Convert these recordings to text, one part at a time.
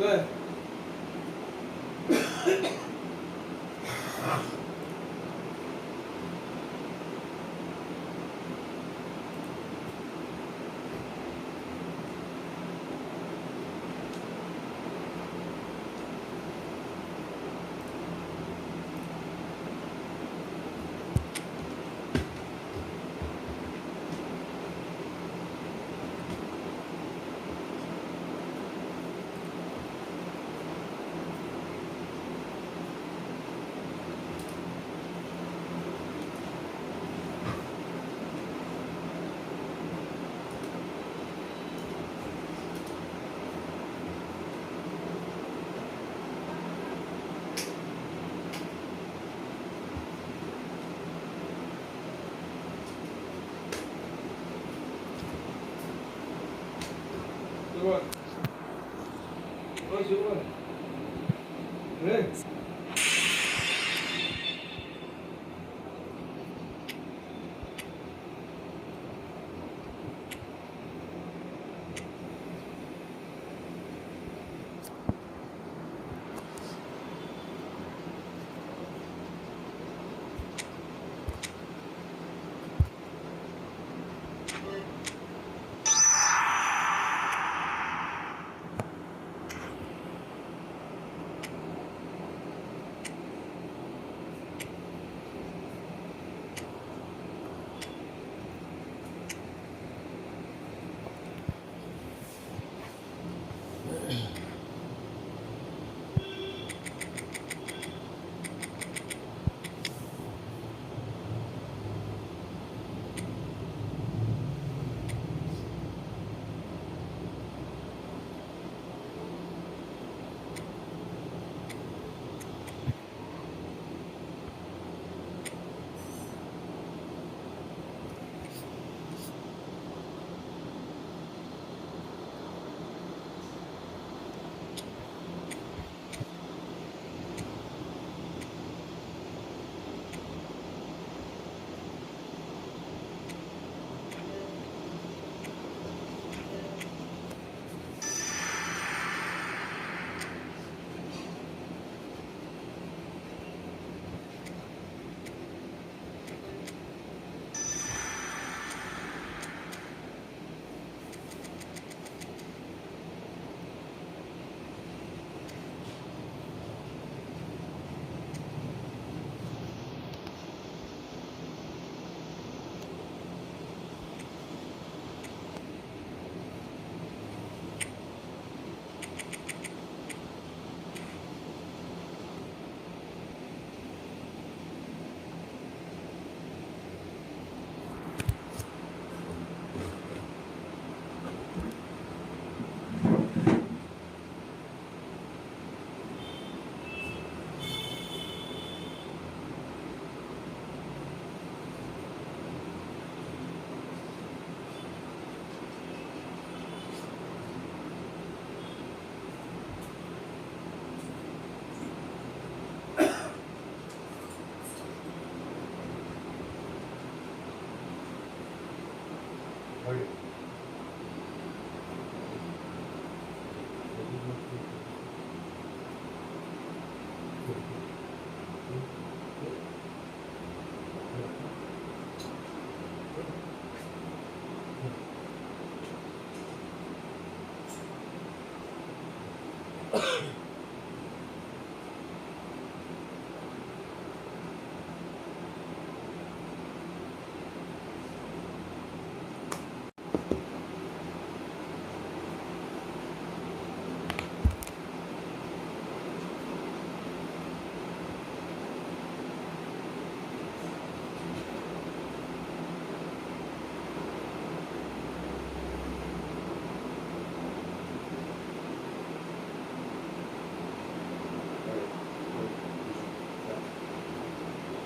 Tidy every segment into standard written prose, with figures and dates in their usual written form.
왜? 이거 지금 그래.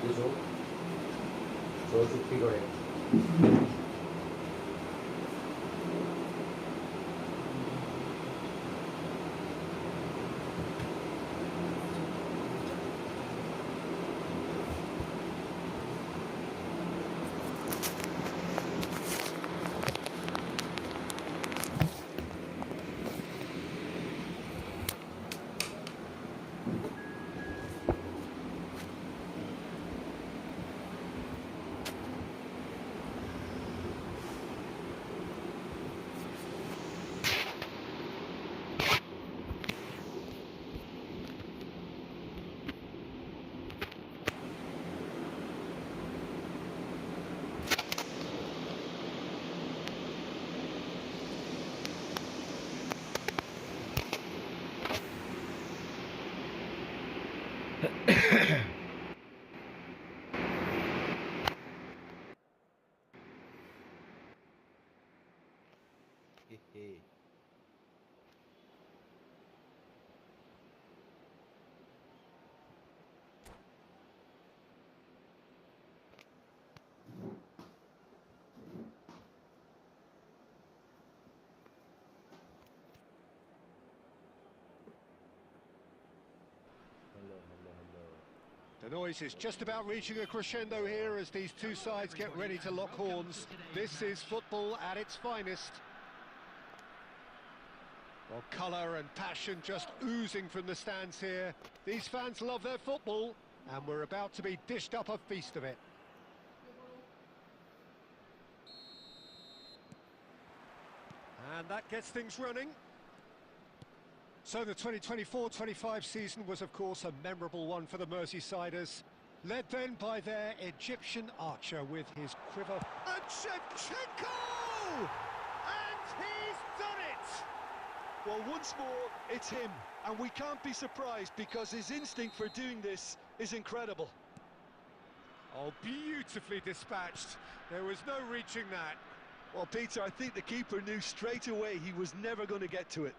그죠? 저주 필요해. Hehe. Hello, hello, hello. The noise is just about reaching a crescendo here as these two sides get ready to lock horns. This is football at its finest. Well, colour and passion just oozing from the stands here. These fans love their football, and we're about to be dished up a feast of it. And that gets things running. So the 2024-25 season was, of course, a memorable one for the Merseysiders. Led then by their Egyptian archer with his quiver. And Shevchenko! And he's done it! Well, once more, it's him. And we can't be surprised because his instinct for doing this is incredible. Oh, beautifully dispatched. There was no reaching that. Well, Peter, I think the keeper knew straight away he was never going to get to it.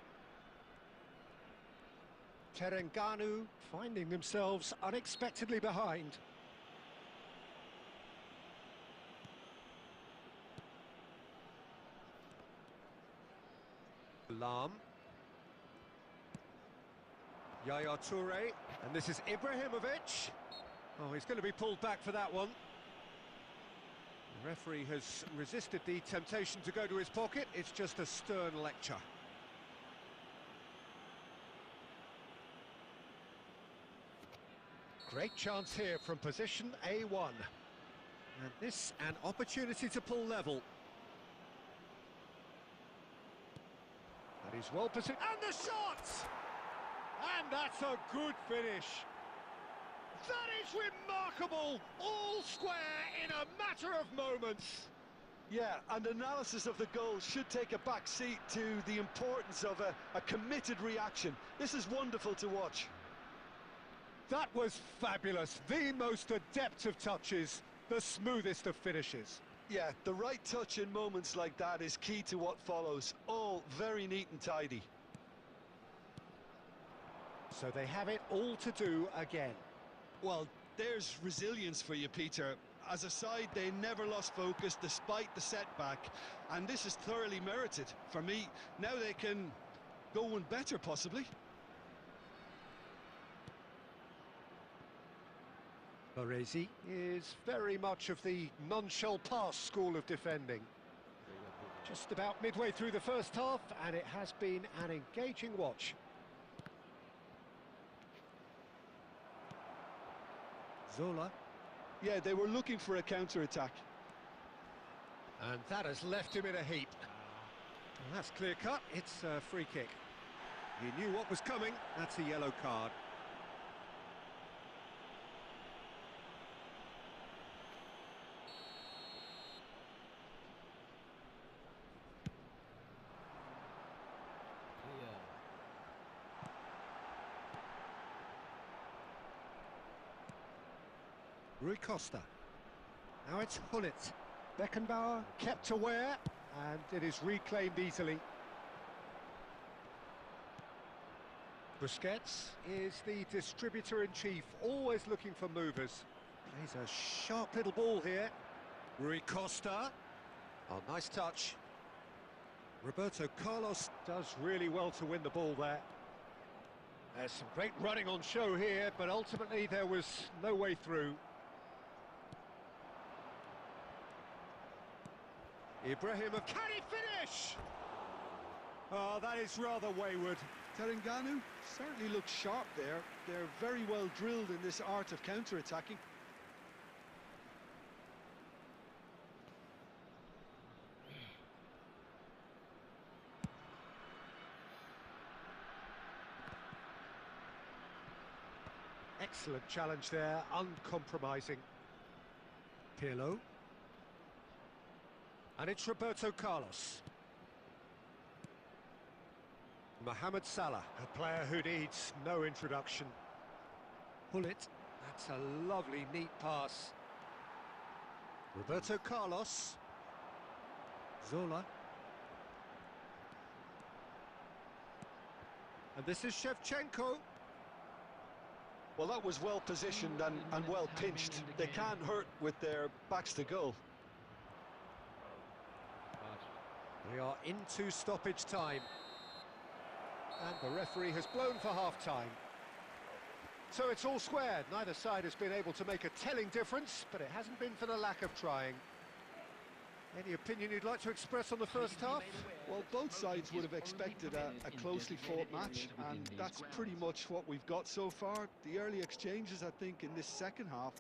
Terengganu finding themselves unexpectedly behind. Lam. Yaya Toure, and this is Ibrahimovic. Oh, he's going to be pulled back for that one. The referee has resisted the temptation to go to his pocket. It's just a stern lecture. Great chance here from position A1. And this an opportunity to pull level. That is well positioned. And the shot! And that's a good finish. That is remarkable! All square in a matter of moments. Yeah, and analysis of the goal should take a back seat to the importance of a committed reaction. This is wonderful to watch. That was fabulous. The most adept of touches, the smoothest of finishes. Yeah, the right touch in moments like that is key to what follows. All very neat and tidy. So they have it all to do again. Well, there's resilience for you, Peter. As a side, they never lost focus despite the setback, and this is thoroughly merited. For me, now they can go one better, possibly. Baresi is very much of the none-shall-pass school of defending. Just about midway through the first half, and it has been an engaging watch. Zola. Yeah, they were looking for a counter-attack. And that has left him in a heap. Well, that's clear-cut. It's a free kick. He knew what was coming. That's a yellow card. Rui Costa. Now it's Hullet. Beckenbauer kept aware, and it is reclaimed easily. Busquets is the distributor-in-chief, always looking for movers. Plays a sharp little ball here. Rui Costa. Oh, nice touch. Roberto Carlos does really well to win the ball there. There's some great running on show here, but ultimately there was no way through. Ibrahimovic, can he finish? Oh, that is rather wayward. Terengganu certainly looks sharp there. They're very well drilled in this art of counter-attacking. Excellent challenge there, uncompromising. Pirlo. And it's Roberto Carlos. Mohamed Salah, a player who needs no introduction. Pull it. That's a lovely, neat pass. Roberto Carlos. Zola. And this is Shevchenko. Well, that was well positioned and well pinched. They can't hurt with their backs to goal. We are into stoppage time. And the referee has blown for half-time. So it's all squared. Neither side has been able to make a telling difference, but it hasn't been for the lack of trying. Any opinion you'd like to express on the first half? Well, both sides would have expected a closely fought match, and that's pretty much what we've got so far. The early exchanges, I think, in this second half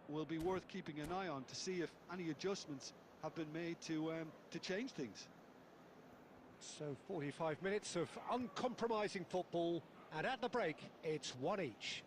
will be worth keeping an eye on to see if any adjustments have been made to change things. So 45 minutes of uncompromising football, and at the break, it's one each.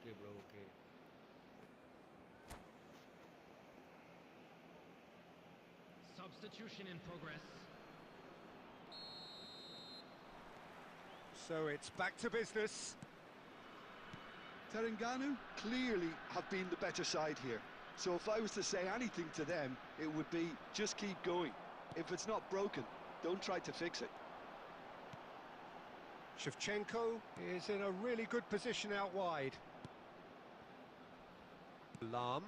Okay, bro, okay. Substitution in progress. So it's back to business. Terengganu clearly have been the better side here. So if I was to say anything to them, it would be just keep going. If it's not broken, don't try to fix it. Shevchenko is in a really good position out wide. Lam.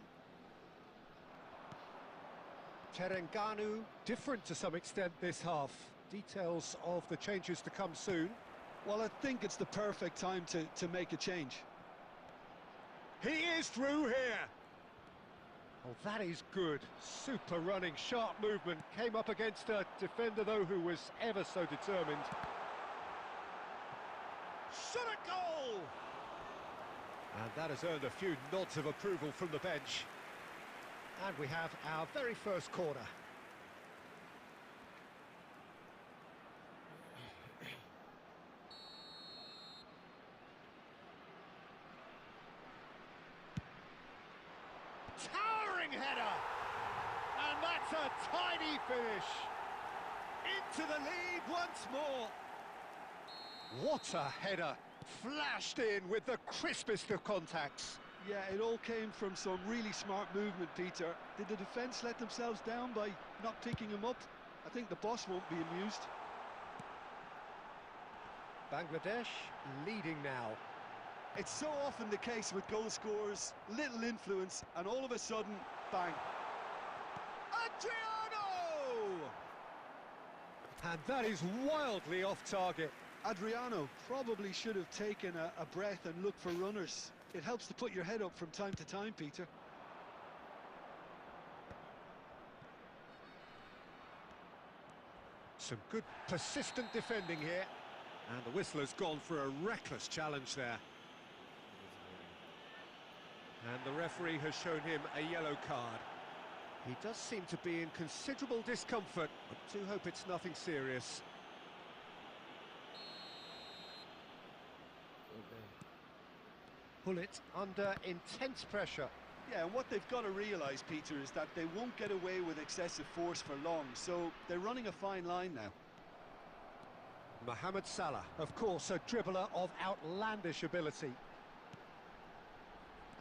Terengganu, different to some extent this half. Details of the changes to come soon. Well, I think it's the perfect time to make a change. He is through here. Oh, that is good. Super running, sharp movement. Came up against a defender, though, who was ever so determined. Shot a goal! And that has earned a few nods of approval from the bench. And we have our very first corner. Towering header! And that's a tiny finish! Into the lead once more! What a header! Flashed in with the crispest of contacts. Yeah, it all came from some really smart movement, Peter. Did the defence let themselves down by not picking him up? I think the boss won't be amused. Bangladesh leading now. It's so often the case with goal scorers, little influence, and all of a sudden, bang. Adriano! And that is wildly off target. Adriano probably should have taken a breath and looked for runners. It helps to put your head up from time to time, Peter. Some good persistent defending here. And the whistler's gone for a reckless challenge there. And the referee has shown him a yellow card. He does seem to be in considerable discomfort. I do hope it's nothing serious. Pullet under intense pressure. Yeah, and what they've got to realise, Peter, is that they won't get away with excessive force for long, so they're running a fine line now. Mohamed Salah, of course, a dribbler of outlandish ability.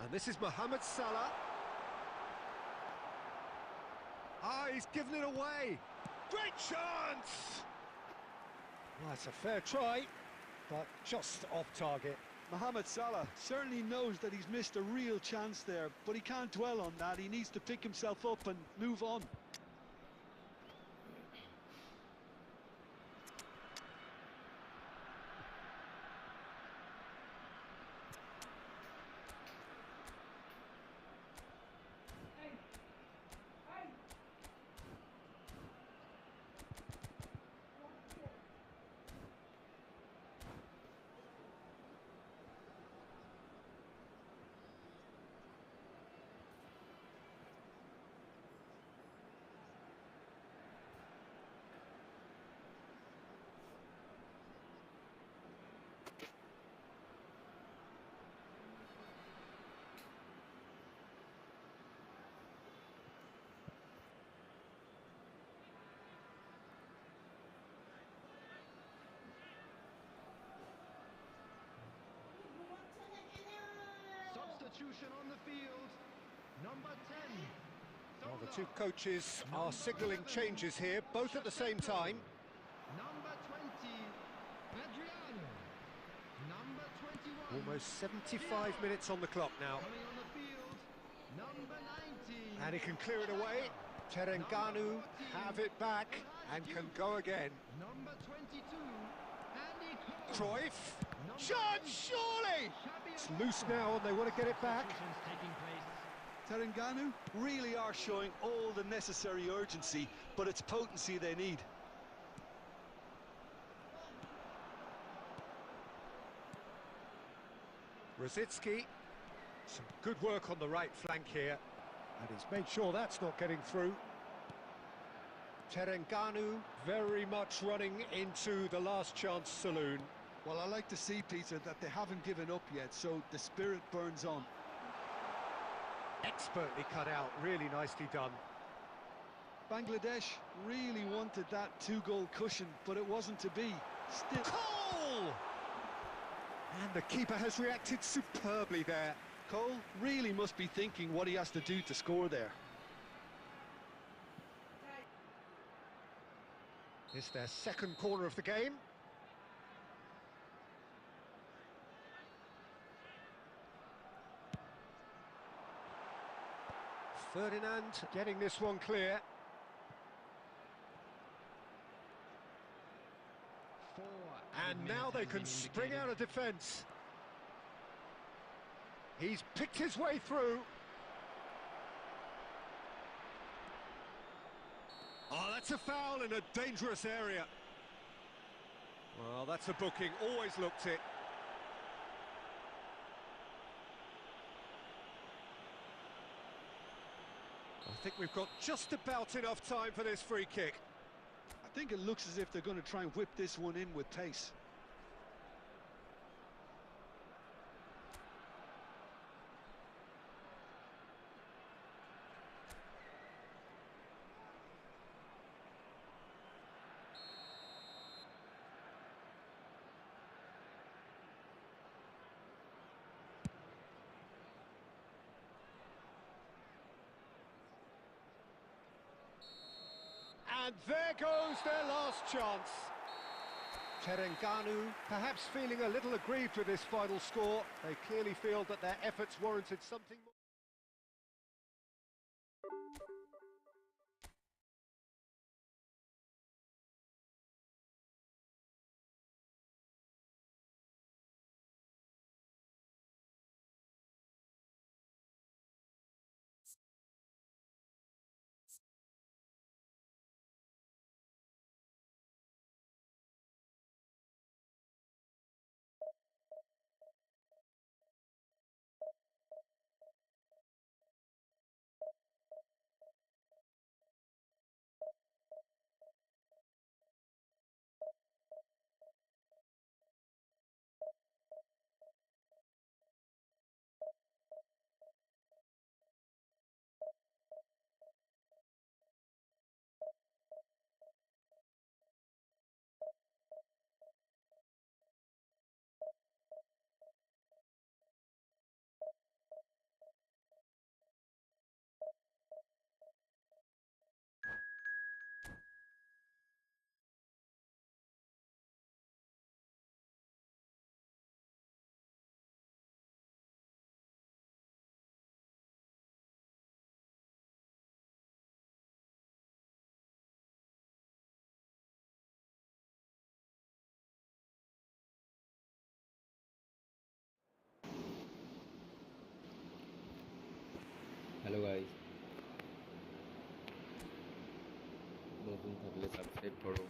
And this is Mohamed Salah. Ah, he's given it away. Great chance! Well, that's a fair try, but just off target. Mohamed Salah certainly knows that he's missed a real chance there, but he can't dwell on that. He needs to pick himself up and move on. substitution on the field. Number 10. Well, the two coaches are signalling changes here, both at the same time. Number 20, Adriano. Number 21. Almost 75 minutes on the clock now. Coming on the field, number 19. And he can clear it away. Terengganu have it back and can go again. Number 22, Andy Cole. Cruyff. Shot, surely! It's loose now and they want to get it back. Terengganu really are showing all the necessary urgency, but it's potency they need. Rosicki, some good work on the right flank here, and he's made sure that's not getting through. Terengganu very much running into the last chance saloon. Well, I like to see, Peter, that they haven't given up yet, so the spirit burns on. Expertly cut out, really nicely done. Bangladesh really wanted that two-goal cushion, but it wasn't to be. Still... Cole! And the keeper has reacted superbly there. Cole really must be thinking what he has to do to score there. It's their second corner of the game. Ferdinand getting this one clear. And now they can spring out of defence. He's picked his way through. Oh, that's a foul in a dangerous area. Well, that's a booking, always looked it. I think we've got just about enough time for this free kick. I think it looks as if they're going to try and whip this one in with pace. And there goes their last chance. Terengganu perhaps feeling a little aggrieved with this final score. They clearly feel that their efforts warranted something more. Hello guys, নতুন থাকলে subscribe করো,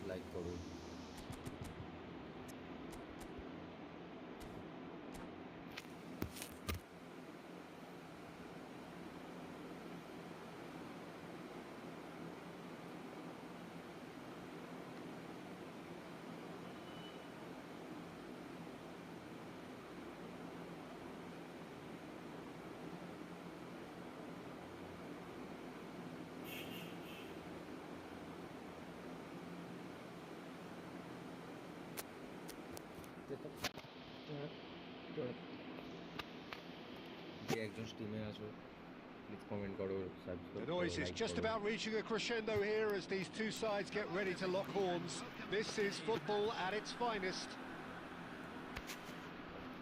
like করো। কে একজন টিমে আছো please comment করো subscribe The করো noise is like just করো about reaching a crescendo here as these two sides get ready to lock horns. This is football at its finest.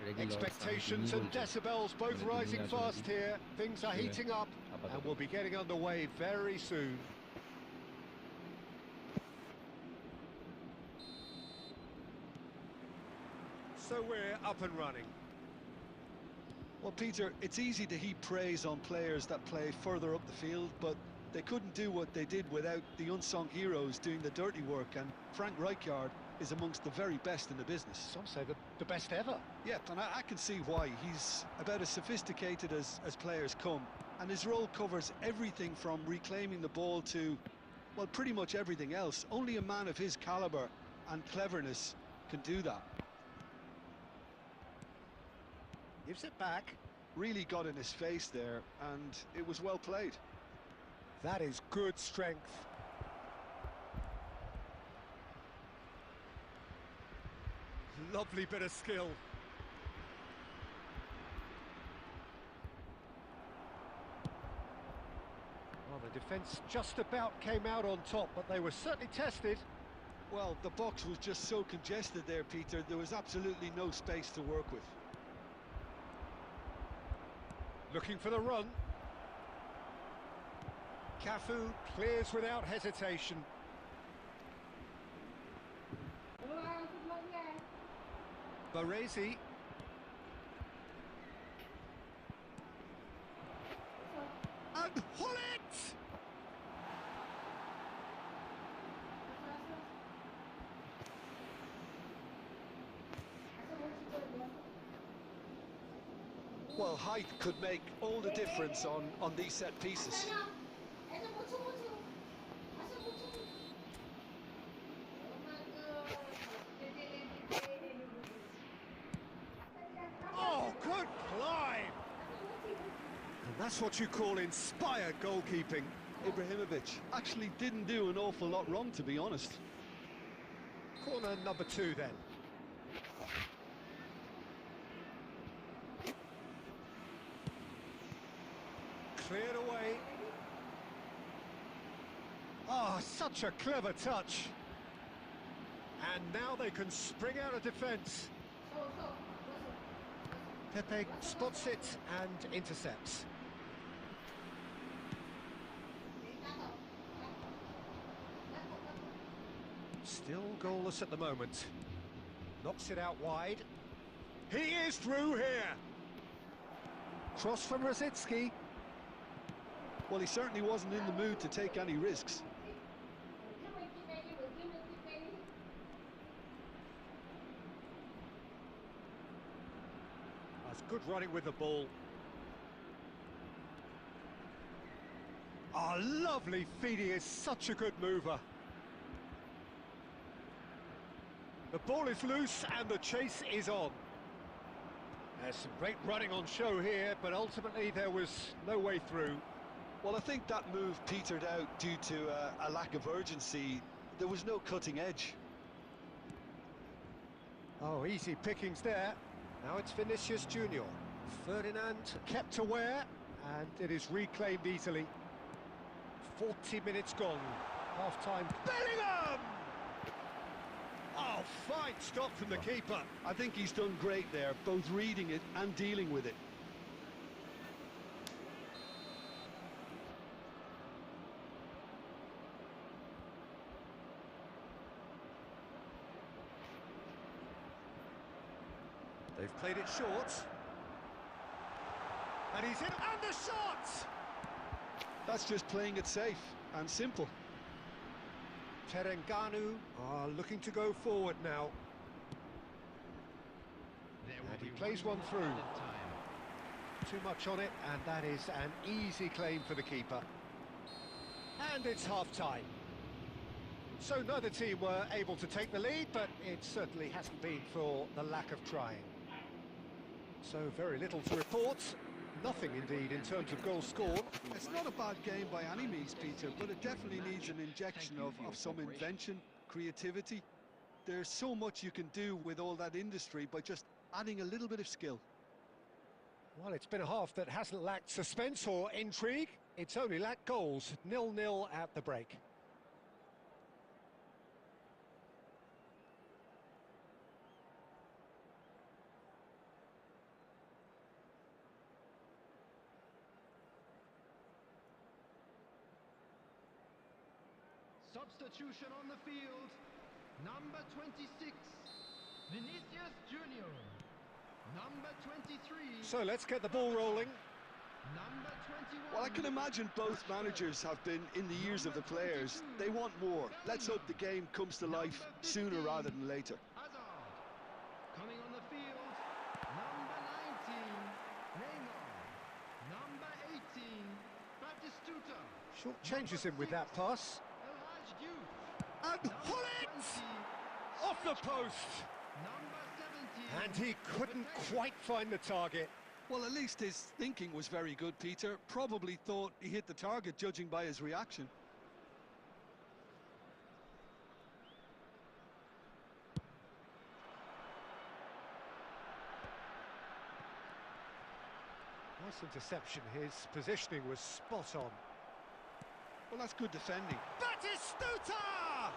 Reggie Lords Expectations and decibels both rising fast here. Things are heating up and we'll be getting underway very soon. So we're up and running. Well, Peter, it's easy to heap praise on players that play further up the field, but they couldn't do what they did without the unsung heroes doing the dirty work, and Frank Rijkaard is amongst the very best in the business. Some say the best ever. Yep, and I can see why. He's about as sophisticated as players come, and his role covers everything from reclaiming the ball to, well, pretty much everything else. Only a man of his calibre and cleverness can do that. Gives it back. Really got in his face there, and it was well played. That is good strength. Lovely bit of skill. Well, the defence just about came out on top, but they were certainly tested. Well, the box was just so congested there, Peter. There was absolutely no space to work with. Looking for the run. Cafu clears without hesitation. Baresi. And Hullet! Well, height could make all the difference on these set pieces. Oh, good climb! And that's what you call inspired goalkeeping. Ibrahimovic actually didn't do an awful lot wrong, to be honest. Corner number 2 then. Cleared away. Ah, such a clever touch. And now they can spring out of defence. Pepe spots it and intercepts. Still goalless at the moment. Knocks it out wide. He is through here. Cross from Rosicki. Well, he certainly wasn't in the mood to take any risks. That's good running with the ball. Oh, lovely feed. He is such a good mover. The ball is loose and the chase is on. There's some great running on show here, but ultimately there was no way through. Well, I think that move petered out due to a lack of urgency. There was no cutting edge. Oh, easy pickings there. Now it's Vinicius Junior. Ferdinand kept aware, and it is reclaimed easily. 40 minutes gone. Half-time. Bellingham! Oh, fine stop from the keeper. I think he's done great there, both reading it and dealing with it. They've played it short. And he's in, and the shot! That's just playing it safe and simple. Terengganu are looking to go forward now. And he plays one through. Too much on it, and that is an easy claim for the keeper. And it's half-time. So neither team were able to take the lead, but it certainly hasn't been for the lack of trying. So very little to report. Nothing, indeed, in terms of goals scored. It's not a bad game by any means, Peter, but it definitely needs an injection of some invention, creativity. There's so much you can do with all that industry by just adding a little bit of skill. Well, it's been a half that hasn't lacked suspense or intrigue. It's only lacked goals. 0-0 at the break. Substitution on the field. Number 26, Vinicius Junior. Number 23. So let's get the ball rolling. Number 21. Well, I can imagine both managers have been in the ears of the players. They want more. Let's hope the game comes to life sooner rather than later. Hazard. Coming on the field. Number 19, Neymar. Number 18, Batistuta. Short changes him with that pass. El Hadj Diouf. And Number Hullet! 20, Off the post! Number 17. And he couldn't quite find the target. Well, at least his thinking was very good, Peter. Probably thought he hit the target, judging by his reaction. Nice interception. His positioning was spot on. Well, that's good defending. Batistuta!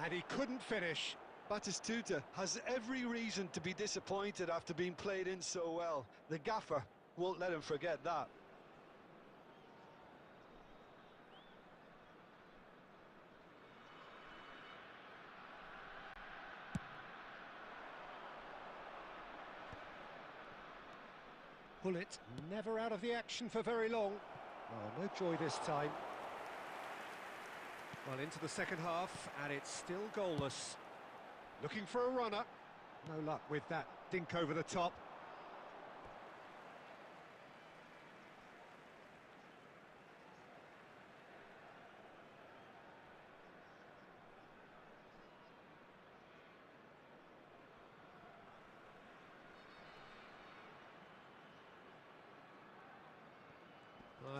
And he couldn't finish. Batistuta has every reason to be disappointed after being played in so well. The gaffer won't let him forget that. Hullet never out of the action for very long. Oh, no joy this time. Well, into the second half, and it's still goalless. Looking for a runner. No luck with that dink over the top.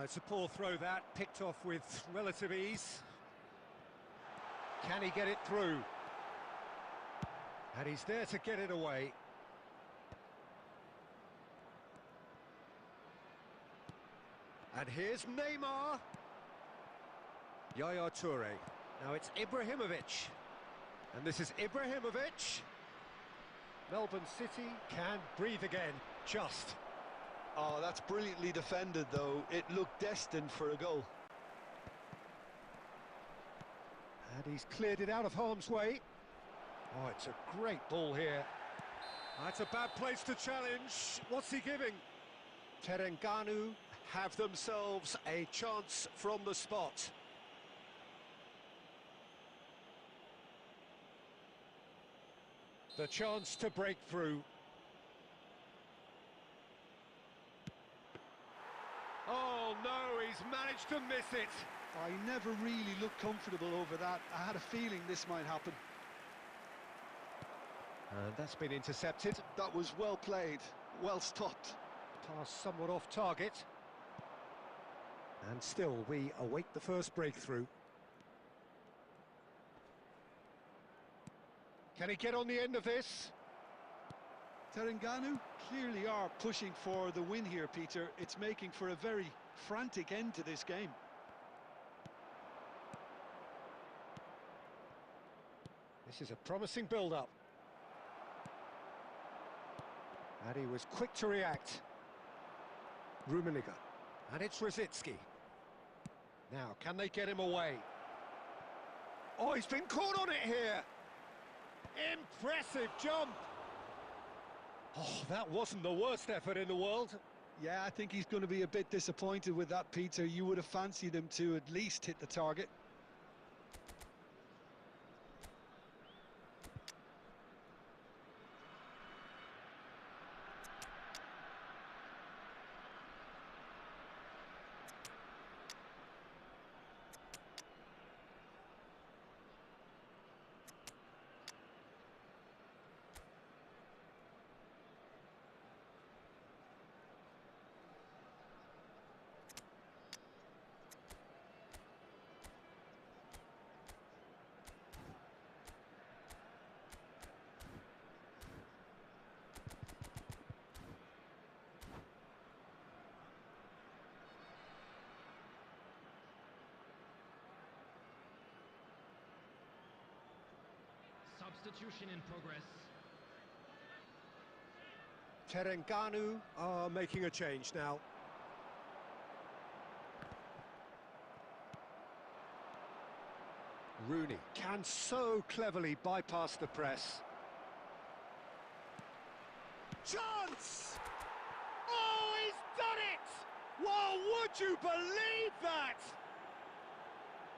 It's a poor throw that, picked off with relative ease. Can he get it through? And he's there to get it away. And here's Neymar. Yaya Toure. Now it's Ibrahimovic. And this is Ibrahimovic. Melbourne City can breathe again, just. Oh, that's brilliantly defended, though. It looked destined for a goal. And he's cleared it out of harm's way. Oh, it's a great ball here. That's a bad place to challenge. What's he giving? Terengganu have themselves a chance from the spot. The chance to break through. Oh no, he's managed to miss it. I never really looked comfortable over that. I had a feeling this might happen. And that's been intercepted. That was well played, well stopped. Pass somewhat off target. And still, we await the first breakthrough. Can he get on the end of this? Terengganu clearly are pushing for the win here, Peter. It's making for a very frantic end to this game. This is a promising build-up. And he was quick to react. Rummenigge. And it's Rosicky. Now, can they get him away? Oh, he's been caught on it here! Impressive jump! Oh, that wasn't the worst effort in the world. Yeah, I think he's going to be a bit disappointed with that, Peter. You would have fancied him to at least hit the target. substitution in progress. Terengganu are making a change now. Rooney can so cleverly bypass the press. Chance! Oh, he's done it! Well, would you believe that?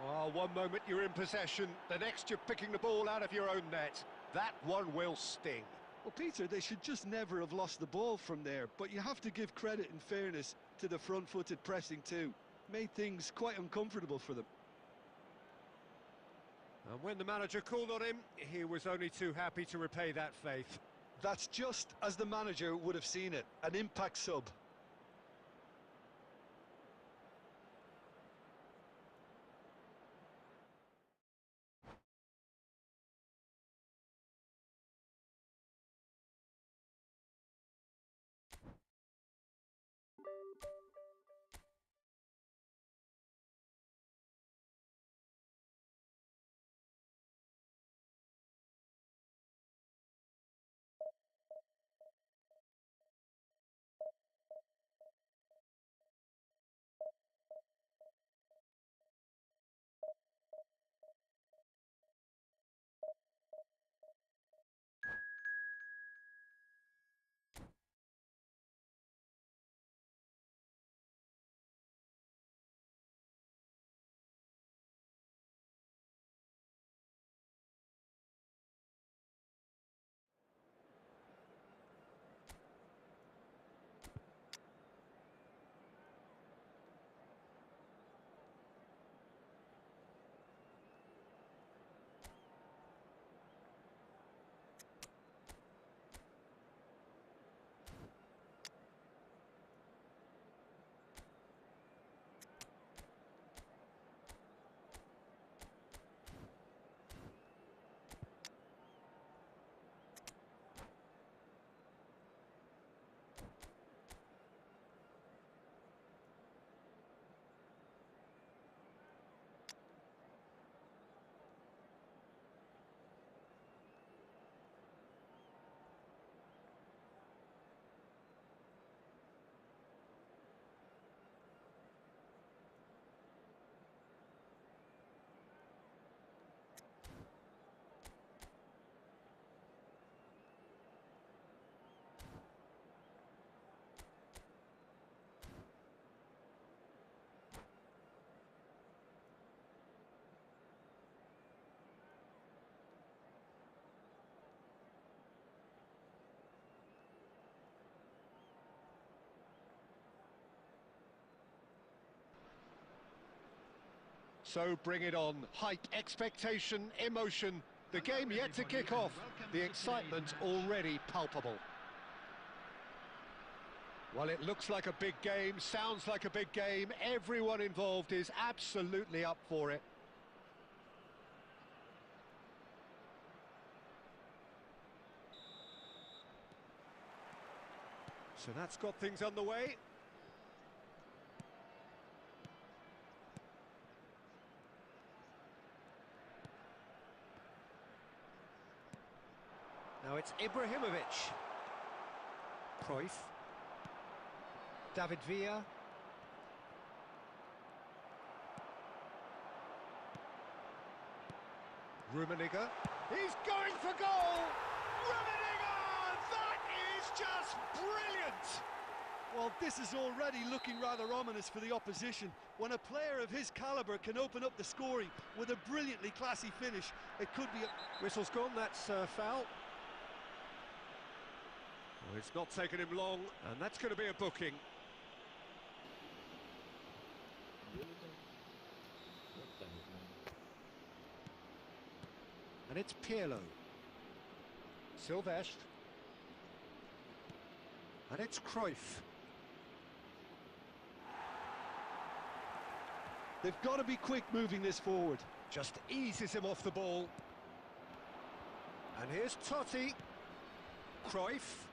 Oh, one moment you're in possession, the next you're picking the ball out of your own net. That one will sting. Well, Peter, they should just never have lost the ball from there, but you have to give credit and fairness to the front-footed pressing too. Made things quite uncomfortable for them. And when the manager called on him, he was only too happy to repay that faith. That's just as the manager would have seen it, an impact sub. So bring it on. Hype, expectation, emotion. The game yet to kick off. The excitement already palpable. Well, it looks like a big game, sounds like a big game. Everyone involved is absolutely up for it. So that's got things underway. Now it's Ibrahimovic. Cruyff. David Villa. Rummenigge. He's going for goal! Rummenigge! That is just brilliant! Well, this is already looking rather ominous for the opposition. When a player of his calibre can open up the scoring with a brilliantly classy finish, it could be a... Whistle's gone, that's foul. Well, it's not taken him long, and that's going to be a booking. And it's Pirlo. Silvestre. And it's Cruyff. They've got to be quick moving this forward. Just eases him off the ball. And here's Totti. Cruyff.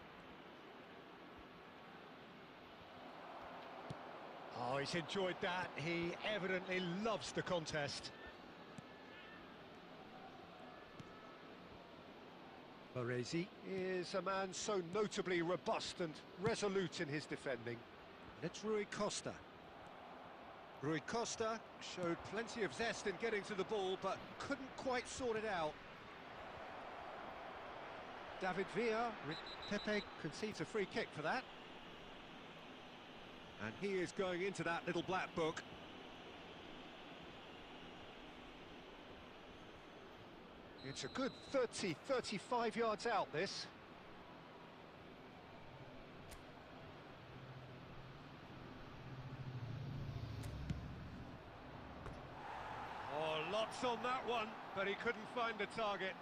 Oh, he's enjoyed that. He evidently loves the contest. Baresi is a man so notably robust and resolute in his defending. It's Rui Costa. Rui Costa showed plenty of zest in getting to the ball, but couldn't quite sort it out. David Villa, Pepe concedes a free kick for that. And he is going into that little black book. It's a good 30, 35 yards out, this. Oh, lots on that one, but he couldn't find the target.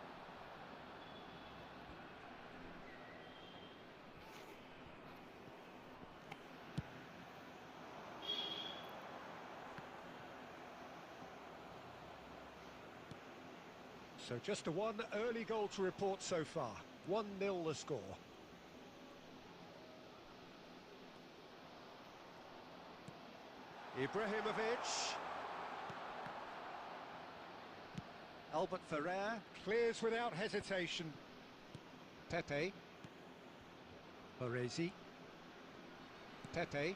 So just a one early goal to report so far. 1-0 the score. Ibrahimovic. Albert Ferrer clears without hesitation. Pepe. Baresi. Pepe.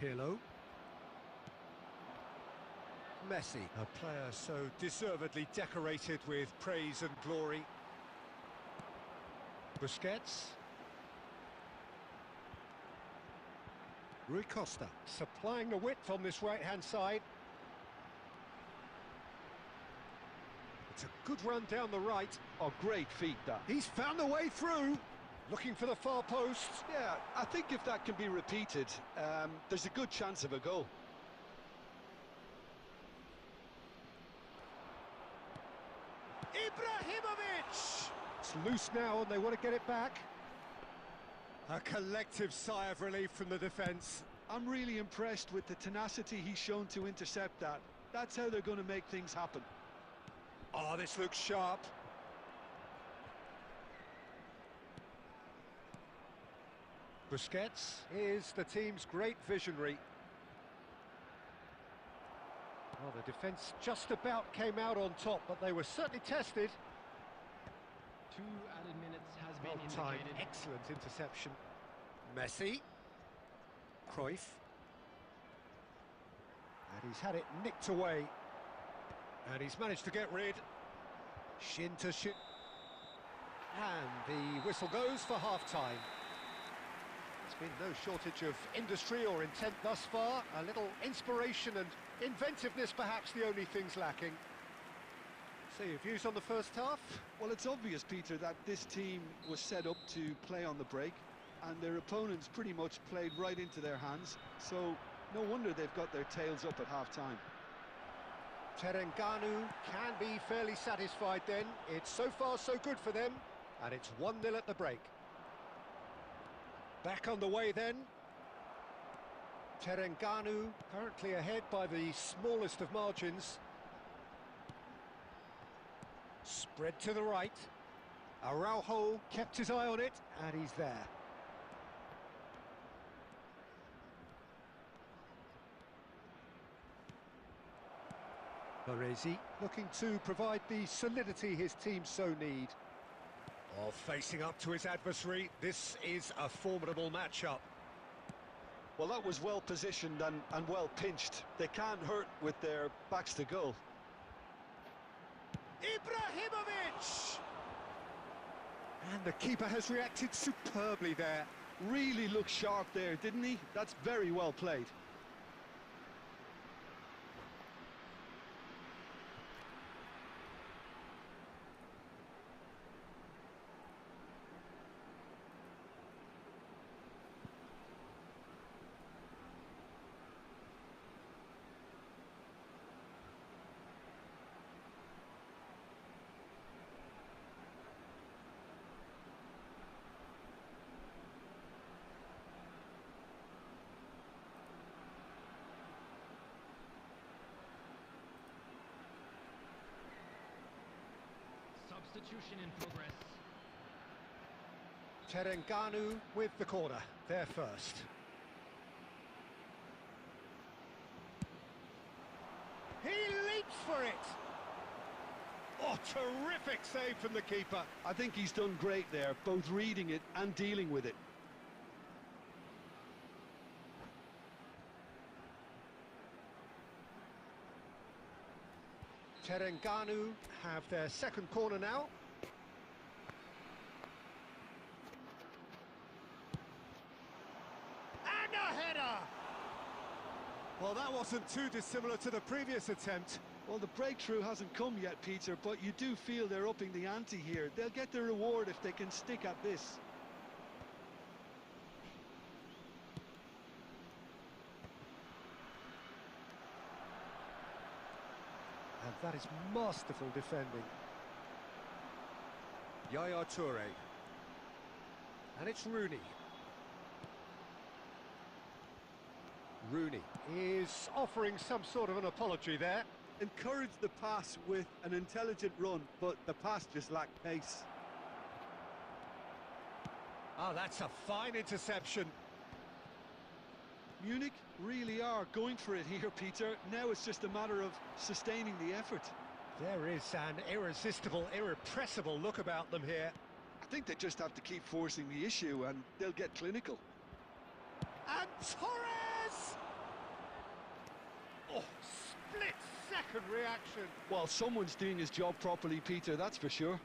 Pirlo. Messi, a player so deservedly decorated with praise and glory. Busquets. Rui Costa, supplying the width on this right-hand side. It's a good run down the right. Oh, great feat, that. He's found a way through, looking for the far post. Yeah, I think if that can be repeated, there's a good chance of a goal. Ibrahimovic! It's loose now and they want to get it back. A collective sigh of relief from the defence. I'm really impressed with the tenacity he's shown to intercept that. That's how they're going to make things happen. Oh, this looks sharp. Busquets is the team's great visionary. Well, the defence just about came out on top, but they were certainly tested. 2 added minutes has been Well timed, indicated. excellent interception. Messi. Cruyff. And he's had it nicked away. And he's managed to get rid. Shin to shin. And the whistle goes for half-time. There's been no shortage of industry or intent thus far. A little inspiration and inventiveness, perhaps the only things lacking. So your views on the first half? Well, it's obvious, Peter, that this team was set up to play on the break, and their opponents pretty much played right into their hands, so no wonder they've got their tails up at half-time. Terengganu can be fairly satisfied then. It's so far so good for them, and it's 1-0 at the break. Back on the way then. Terengganu currently ahead by the smallest of margins. Spread to the right. Araujo kept his eye on it, and he's there. Baresi looking to provide the solidity his team so need. Oh, facing up to his adversary, this is a formidable matchup. Well, that was well positioned and well pinched. They can't hurt with their backs to goal. Ibrahimovic! And the keeper has reacted superbly there. Really looked sharp there, didn't he? That's very well played. Substitution in progress. Terengganu with the corner, there first. He leaps for it! terrific save from the keeper. I think he's done great there, both reading it and dealing with it. Terengganu have their second corner now. And a header! Well, that wasn't too dissimilar to the previous attempt. Well, the breakthrough hasn't come yet, Peter, but you do feel they're upping the ante here. They'll get the reward if they can stick at this. And that is masterful defending. Yaya Toure. And it's Rooney. Rooney is offering some sort of an apology there. Encouraged the pass with an intelligent run, but the pass just lacked pace. Oh, that's a fine interception. Munich really are going for it here, Peter. Now it's just a matter of sustaining the effort. There is an irresistible, irrepressible look about them here. I think they just have to keep forcing the issue and they'll get clinical. And Torres! Oh, split-second reaction. Well, someone's doing his job properly, Peter, that's for sure.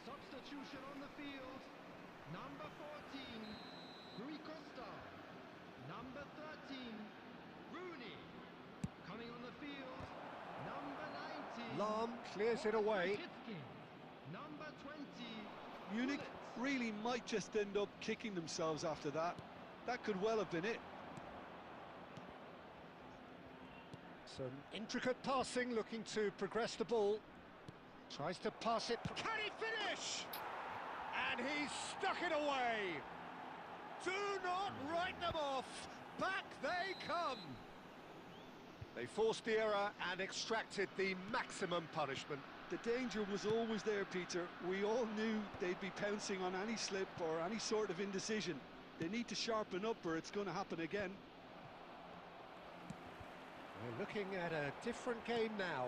Substitution on the field. Number 14, Rui Costa. Number 13, Rooney. Coming on the field, number 19. Lahm clears it away. Rashitsky. Number 20. Munich Gullit. really might just end up kicking themselves after that. That could well have been it. Some intricate passing, looking to progress the ball. Tries to pass it. Can he finish? And he's stuck it away. Do not write them off. Back they come. They forced the error and extracted the maximum punishment. The danger was always there, Peter. We all knew they'd be pouncing on any slip or any sort of indecision. They need to sharpen up or it's going to happen again. We're looking at a different game now.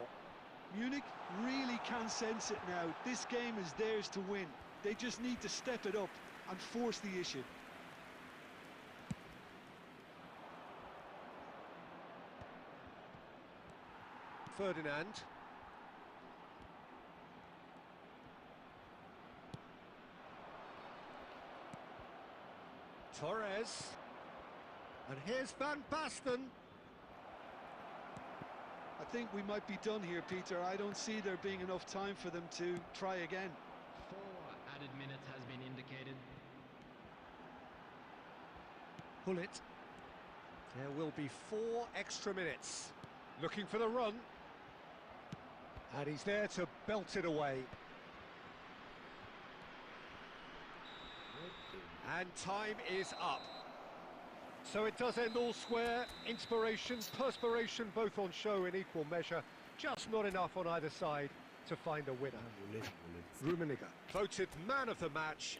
Munich really can sense it now. This game is theirs to win. They just need to step it up and force the issue. Ferdinand. Torres. And here's Van Basten. I think we might be done here, Peter. I don't see there being enough time for them to try again. 4 added minutes has been indicated. Gullit. There will be 4 extra minutes. Looking for the run. And he's there to belt it away. And time is up. So it does end all square. Inspiration, perspiration, both on show in equal measure. Just not enough on either side to find a winner. Rummenigge voted man of the match.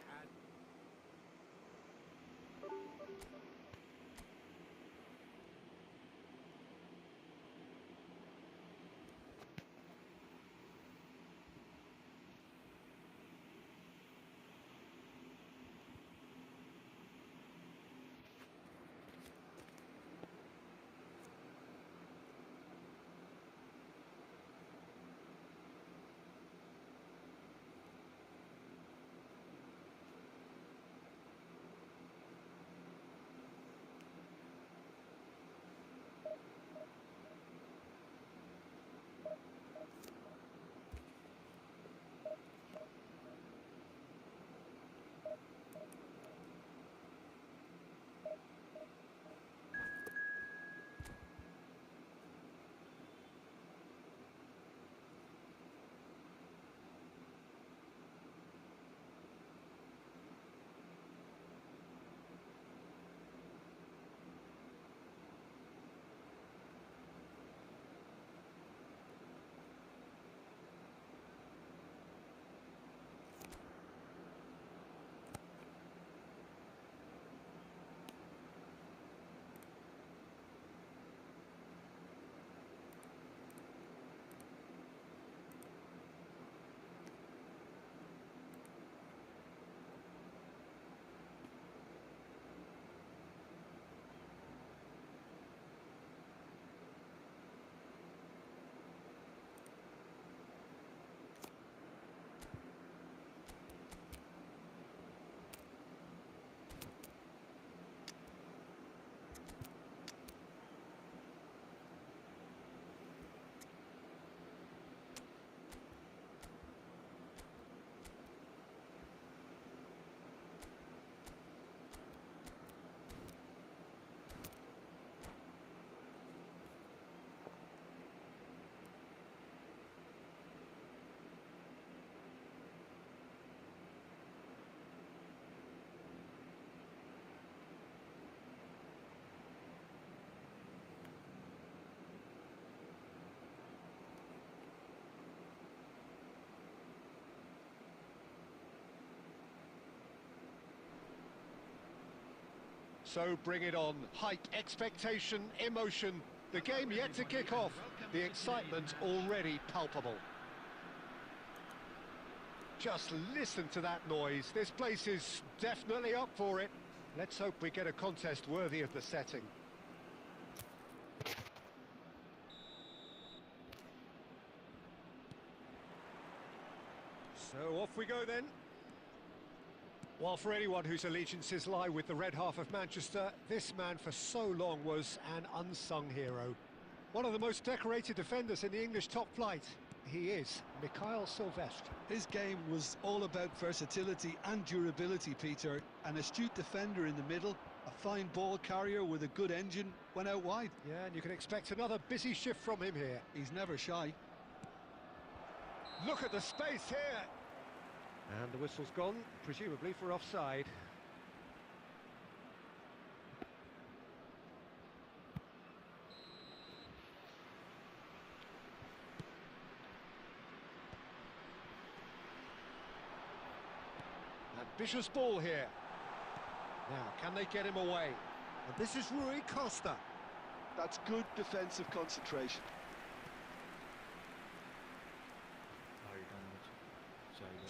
So bring it on. Hype, expectation, emotion. The game yet to kick off. The excitement already palpable. Just listen to that noise. This place is definitely up for it. Let's hope we get a contest worthy of the setting. So off we go then. Well, for anyone whose allegiances lie with the red half of Manchester, this man for so long was an unsung hero. One of the most decorated defenders in the English top flight. He is Mikhail Silvestre. His game was all about versatility and durability, Peter. An astute defender in the middle, a fine ball carrier with a good engine, went out wide. Yeah, and you can expect another busy shift from him here. He's never shy. Look at the space here! And the whistle's gone, presumably for offside. Ambitious ball here. Now, can they get him away? And this is Rui Costa. That's good defensive concentration.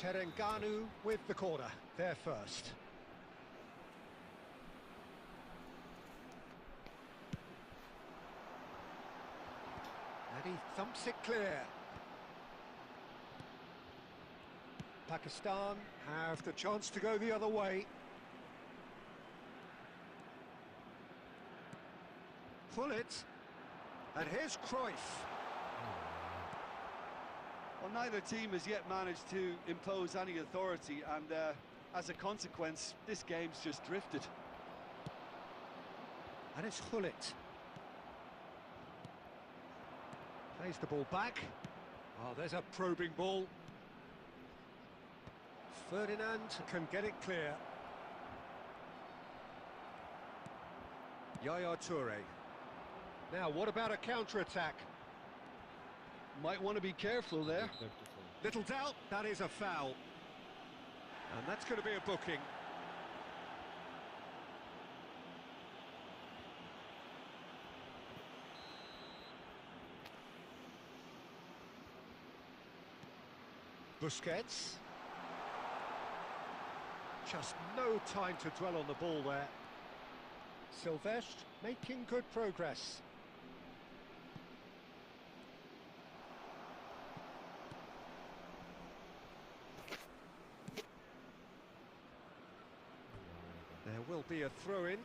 Terengganu with the corner, there first. And he thumps it clear. Pakistan have the chance to go the other way. Pullet. And here's Cruyff. Well, neither team has yet managed to impose any authority, and as a consequence, this game's just drifted. And it's Hullet. Plays the ball back. Oh, there's a probing ball. Ferdinand can get it clear. Yaya Toure. Now, what about a counter-attack? Might want to be careful there. Little doubt, that is a foul. And that's going to be a booking. Busquets. Just no time to dwell on the ball there. Silvestre making good progress. There will be a throw-in.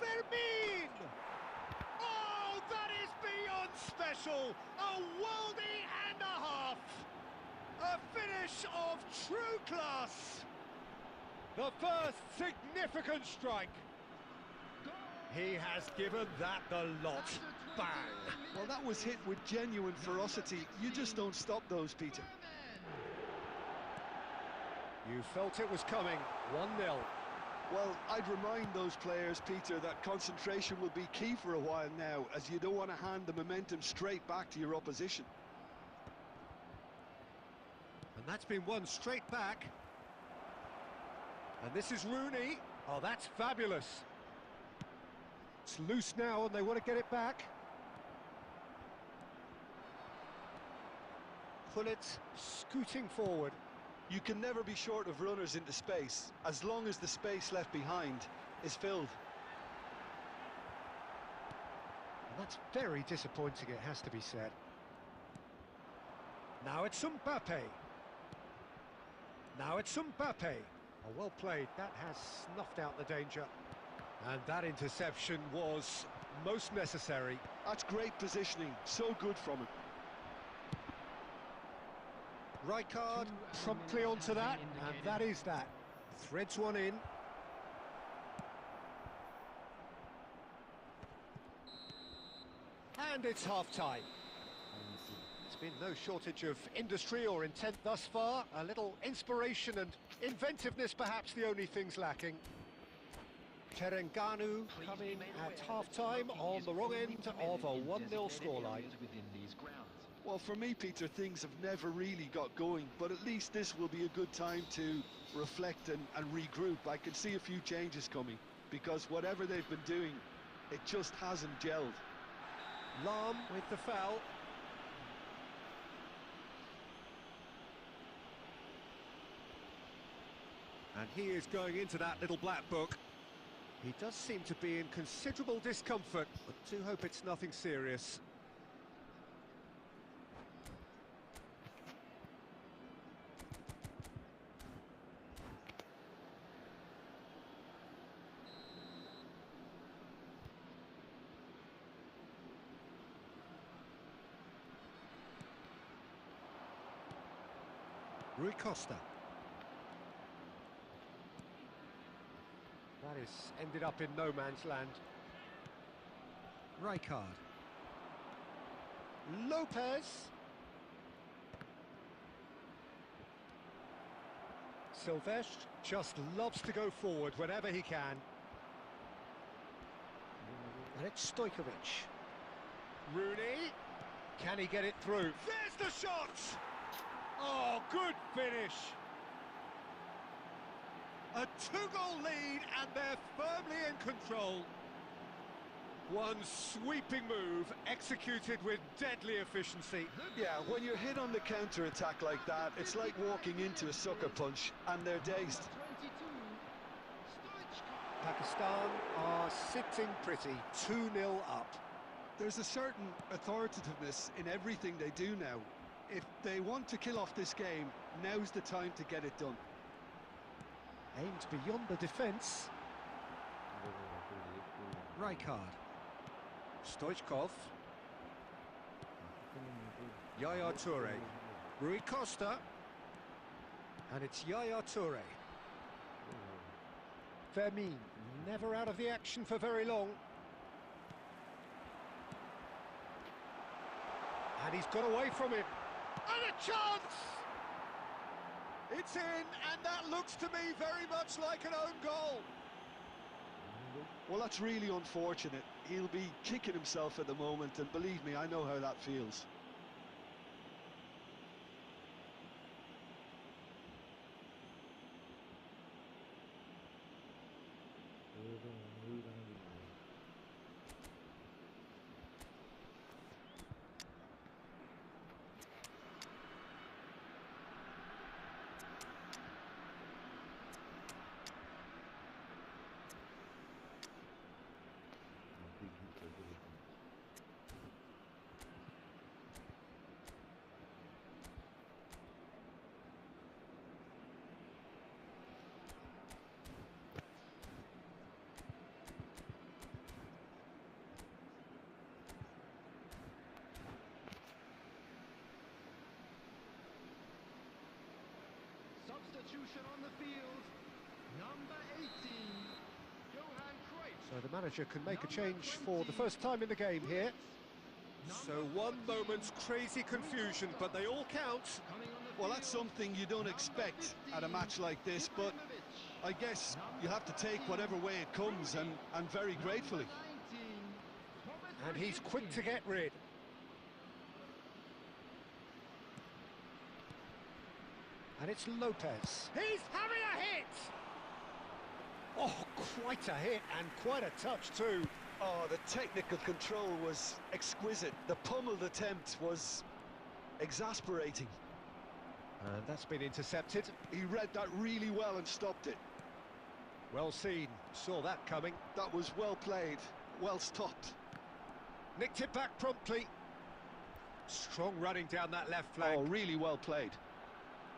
Fermin! Oh, that is beyond special! A worldie and a half! A finish of true class! The first significant strike. He has given that the lot. Bang! Well, that was hit with genuine ferocity. You just don't stop those, Peter. You felt it was coming. 1-0. Well, I'd remind those players, Peter, that concentration will be key for a while now, as you don't want to hand the momentum straight back to your opposition. And that's been won straight back. And this is Rooney. Oh, that's fabulous. It's loose now and they want to get it back. Pullet scooting forward. You can never be short of runners into space, as long as the space left behind is filled. And that's very disappointing, it has to be said. Now it's Mbappe. Now it's Mbappe. Oh, well played. That has snuffed out the danger. And that interception was most necessary. That's great positioning, so good from him. Rijkaard promptly onto that, and that is that. Threads one in. And it's half-time. There's been no shortage of industry or intent thus far. A little inspiration and inventiveness, perhaps the only things lacking. Terengganu coming at half-time on the wrong end of a 1-0 scoreline. Well, for me, Peter, things have never really got going, but at least this will be a good time to reflect and regroup. I can see a few changes coming, because whatever they've been doing, it just hasn't gelled. Lam with the foul. And he is going into that little black book. He does seem to be in considerable discomfort, but do hope it's nothing serious. Rui Costa. That has ended up in no man's land. Rijkaard. Lopez. Silvestre just loves to go forward whenever he can. And it's Stojkovic. Rooney. Can he get it through? There's the shot! Oh, good finish! A 2-goal lead, and they're firmly in control. One sweeping move, executed with deadly efficiency. Yeah, when you're hit on the counter-attack like that, it's like walking into a sucker punch, and they're dazed. Pakistan are sitting pretty, 2-0 up. There's a certain authoritativeness in everything they do now. If they want to kill off this game, now's the time to get it done. Aimed beyond the defence. Rijkaard. Stoichkov. Yaya Toure. Rui Costa. And it's Yaya Toure. Fermin, never out of the action for very long. And he's got away from him. And a chance! It's in, and that looks to me very much like an own goal. Well, that's really unfortunate. He'll be kicking himself at the moment, and believe me, I know how that feels. Substitution on the field, number 18, Johan Cruyff. So the manager can make a change for the first time in the game here. So one moment's crazy confusion, but they all count. Well, that's something you don't expect at a match like this, but I guess you have to take whatever way it comes, and very gratefully. And he's quick to get rid. And it's Lopez. He's having a hit! Oh, quite a hit, and quite a touch too. Oh, the technical control was exquisite. The pummeled attempt was exasperating. And that's been intercepted. He read that really well and stopped it. Well seen, saw that coming. That was well played, well stopped. Nicked it back promptly. Strong running down that left flank. Oh, really well played.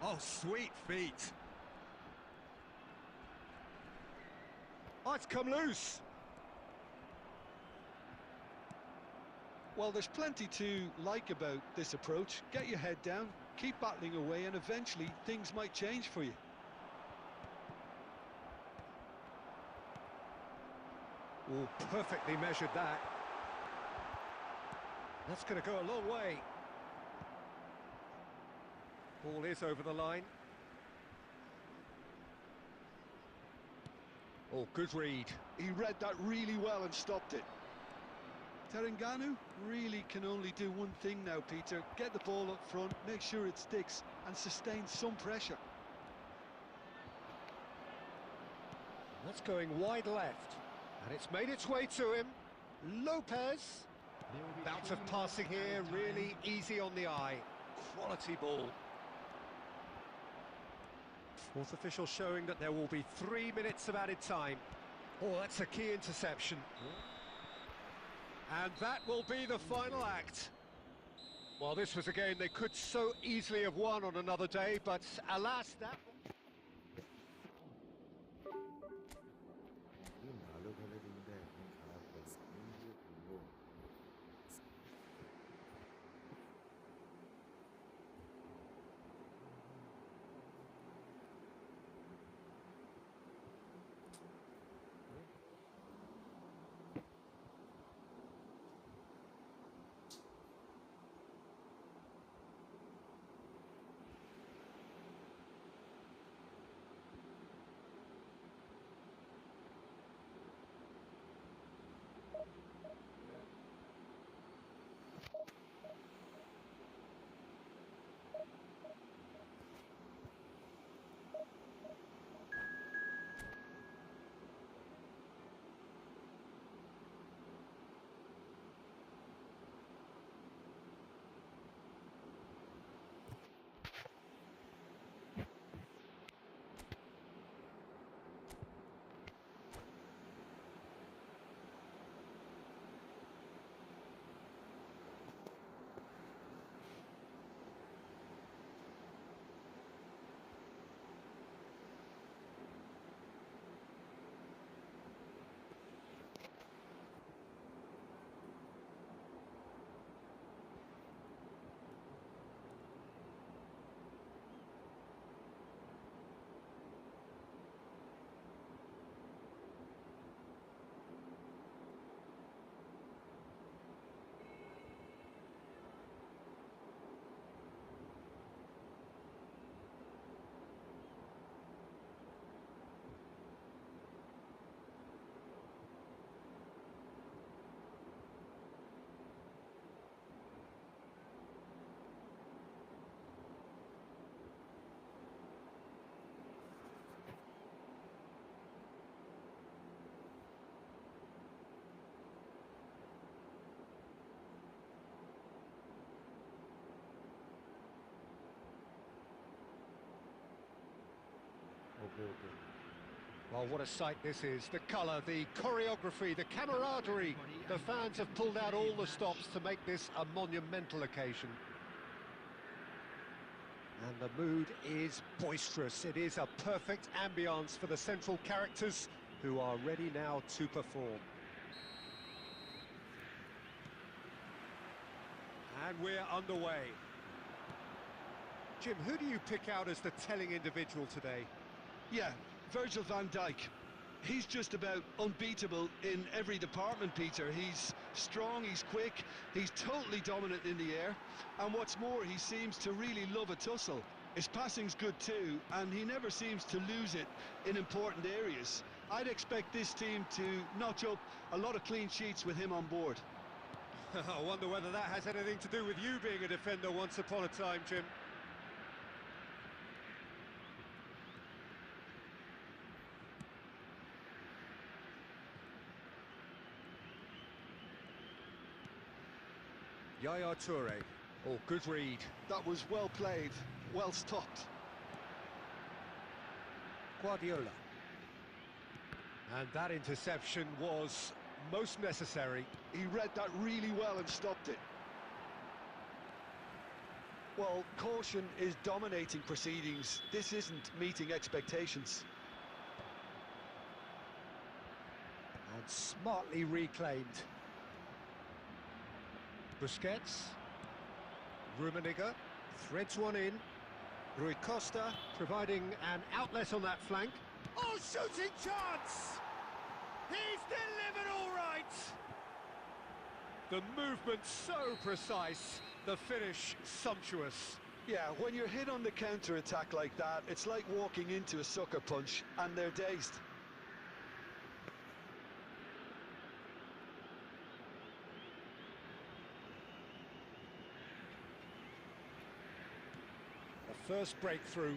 Oh, sweet feet. Oh, it's come loose. Well, there's plenty to like about this approach. Get your head down, keep battling away, and eventually things might change for you. Oh, perfectly measured that. That's going to go a long way. Ball is over the line. Oh, good read. He read that really well and stopped it. Terengganu really can only do one thing now, Peter. Get the ball up front, make sure it sticks, and sustain some pressure. That's going wide left. And it's made its way to him. Lopez. Bout of passing here, really easy on the eye. Quality ball. Fourth official showing that there will be 3 minutes of added time. Oh, that's a key interception. And that will be the final act. Well, this was a game they could so easily have won on another day, but alas, that... ভালো খেলে টিমটা এখন খারাপ করছে কি যে করবো ওকে ওকে Well, what a sight this is. The colour, the choreography, the camaraderie. The fans have pulled out all the stops to make this a monumental occasion. And the mood is boisterous. It is a perfect ambience for the central characters who are ready now to perform. And we're underway. Jim, who do you pick out as the telling individual today? Yeah, Virgil van Dijk. He's just about unbeatable in every department, Peter. He's strong, he's quick, he's totally dominant in the air. And what's more, he seems to really love a tussle. His passing's good too, and he never seems to lose it in important areas. I'd expect this team to notch up a lot of clean sheets with him on board. I wonder whether that has anything to do with you being a defender once upon a time, Jim. Yaya Toure. Oh, good read. That was well played, well stopped. Guardiola. And that interception was most necessary. He read that really well and stopped it. Well, caution is dominating proceedings. This isn't meeting expectations. And smartly reclaimed. Busquets. Rummenigge threads one in. Rui Costa providing an outlet on that flank. Oh, shooting chance! He's delivered all right! The movement so precise, the finish sumptuous. Yeah, when you're hit on the counter-attack like that, it's like walking into a sucker punch and they're dazed. first breakthrough.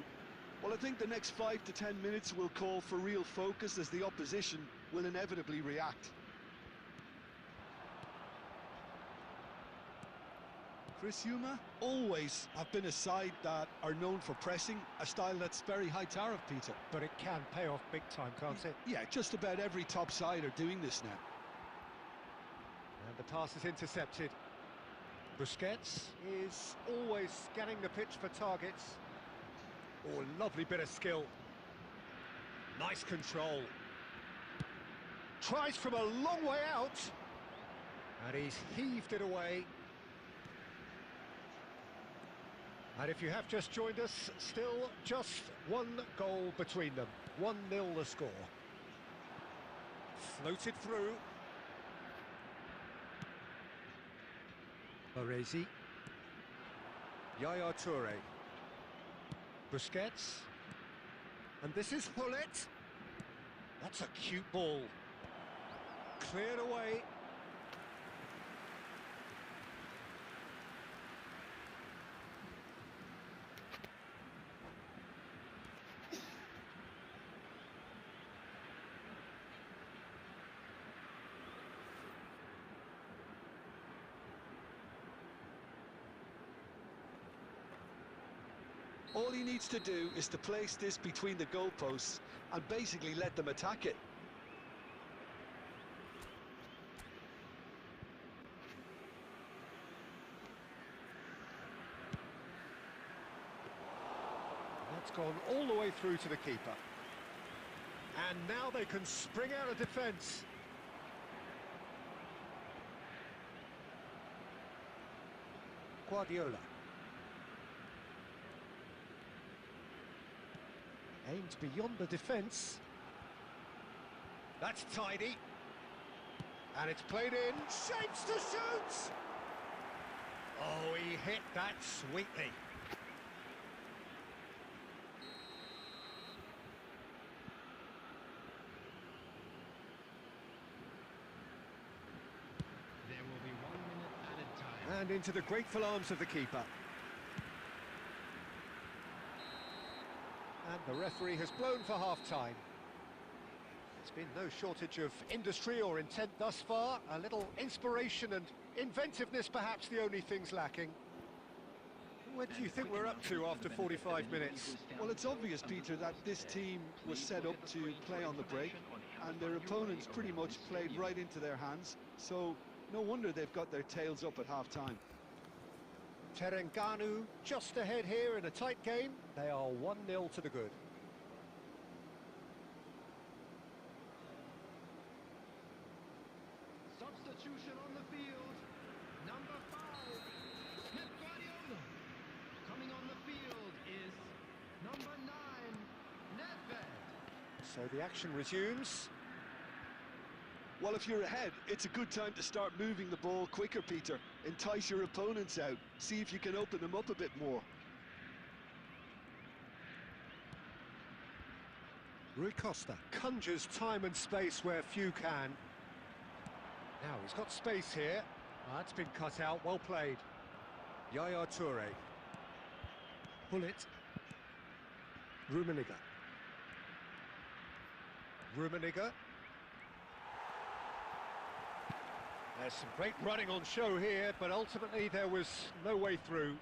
Well, I think the next 5 to 10 minutes will call for real focus as the opposition will inevitably react. Chris Hume always have been a side that are known for pressing, a style that's very high tariff, Peter. But it can pay off big time, can't it? Yeah, just about every top side are doing this now. And the pass is intercepted. Busquets is always scanning the pitch for targets. Oh, lovely bit of skill. Nice control. Tries from a long way out. And he's heaved it away. And if you have just joined us, still just one goal between them. 1-0 the score. Floated through. Baresi. Yaya Toure. Busquets. And this is Hullet. That's a cute ball. Cleared away. All he needs to do is to place this between the goalposts and basically let them attack it. That's gone all the way through to the keeper. And now they can spring out of defence. Guardiola. Aimed beyond the defence. That's tidy. And it's played in. Shapes to shoot! Oh, he hit that sweetly. There will be 1 minute added time. And into the grateful arms of the keeper. And the referee has blown for half-time. There's been no shortage of industry or intent thus far. A little inspiration and inventiveness, perhaps the only things lacking. What do you think we're up to after 45 minutes? Well, it's obvious, Peter, that this team was set up to play on the break, and their opponents pretty much played right into their hands, so no wonder they've got their tails up at half-time. Terengganu just ahead here in a tight game. They are 1-0 to the good. Substitution on the field. Number 5, Pep Guardiola. Coming on the field is number 9, Nedved. So the action resumes. Well, if you're ahead, it's a good time to start moving the ball quicker, Peter. Entice your opponents out. See if you can open them up a bit more. Rui Costa conjures time and space where few can. Now he's got space here. That's been cut out, well played. Yaya Toure. Hullet. Rummenigge. Rummenigge. There's some great running on show here, but ultimately there was no way through.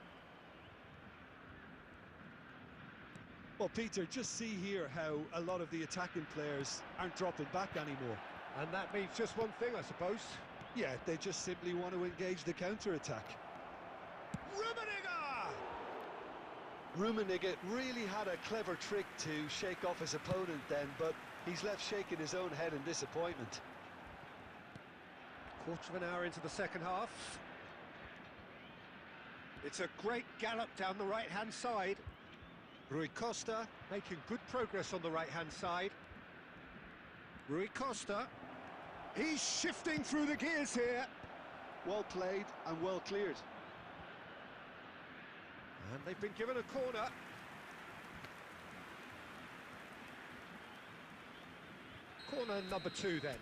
Well, Peter, just see here how a lot of the attacking players aren't dropping back anymore. And that means just one thing, I suppose. Yeah, they just simply want to engage the counter-attack. Rummenigge! Rummenigge really had a clever trick to shake off his opponent then, but he's left shaking his own head in disappointment. Quarter of an hour into the second half. It's a great gallop down the right-hand side. Rui Costa making good progress on the right-hand side. Rui Costa. He's shifting through the gears here. Well played and well cleared. And they've been given a corner. Corner number 2 then.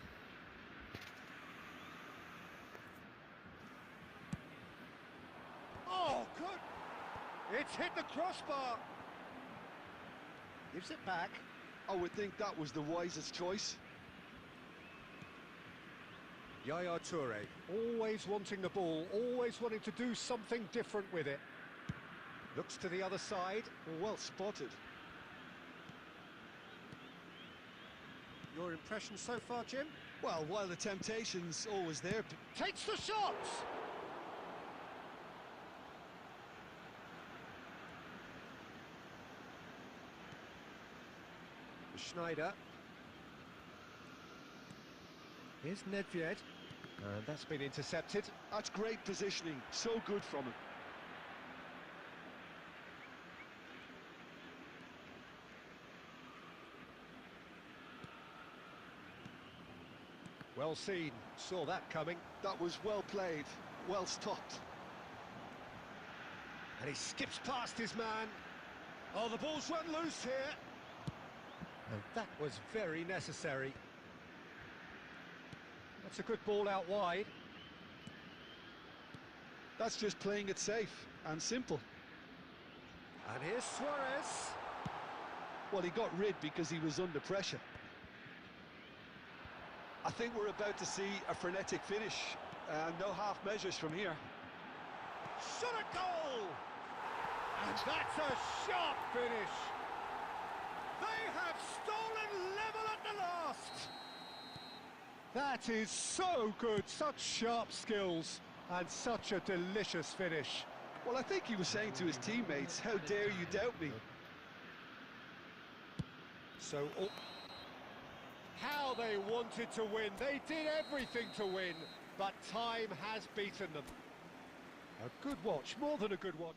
Oh, good. It's hit the crossbar. Gives it back. I would think that was the wisest choice. Yaya Toure, always wanting the ball, always wanting to do something different with it. Looks to the other side. Well spotted. Your impression so far, Jim? Well, while the temptation's always there... Takes the shot! Schneider. Here's Nedved. And that's been intercepted. That's great positioning, so good from him. Well seen, saw that coming. That was well played, well stopped. And he skips past his man. Oh, the ball's run loose here. And that was very necessary. That's a good ball out wide. That's just playing it safe and simple. And here's Suarez. Well, he got rid because he was under pressure. I think we're about to see a frenetic finish. No half measures from here. Shot a goal! And that's a sharp finish. They have stolen level at the last. That is so good, such sharp skills and such a delicious finish. Well, I think he was saying to his teammates, how dare you doubt me? So, how they wanted to win. They did everything to win, but time has beaten them. A good watch, more than a good watch.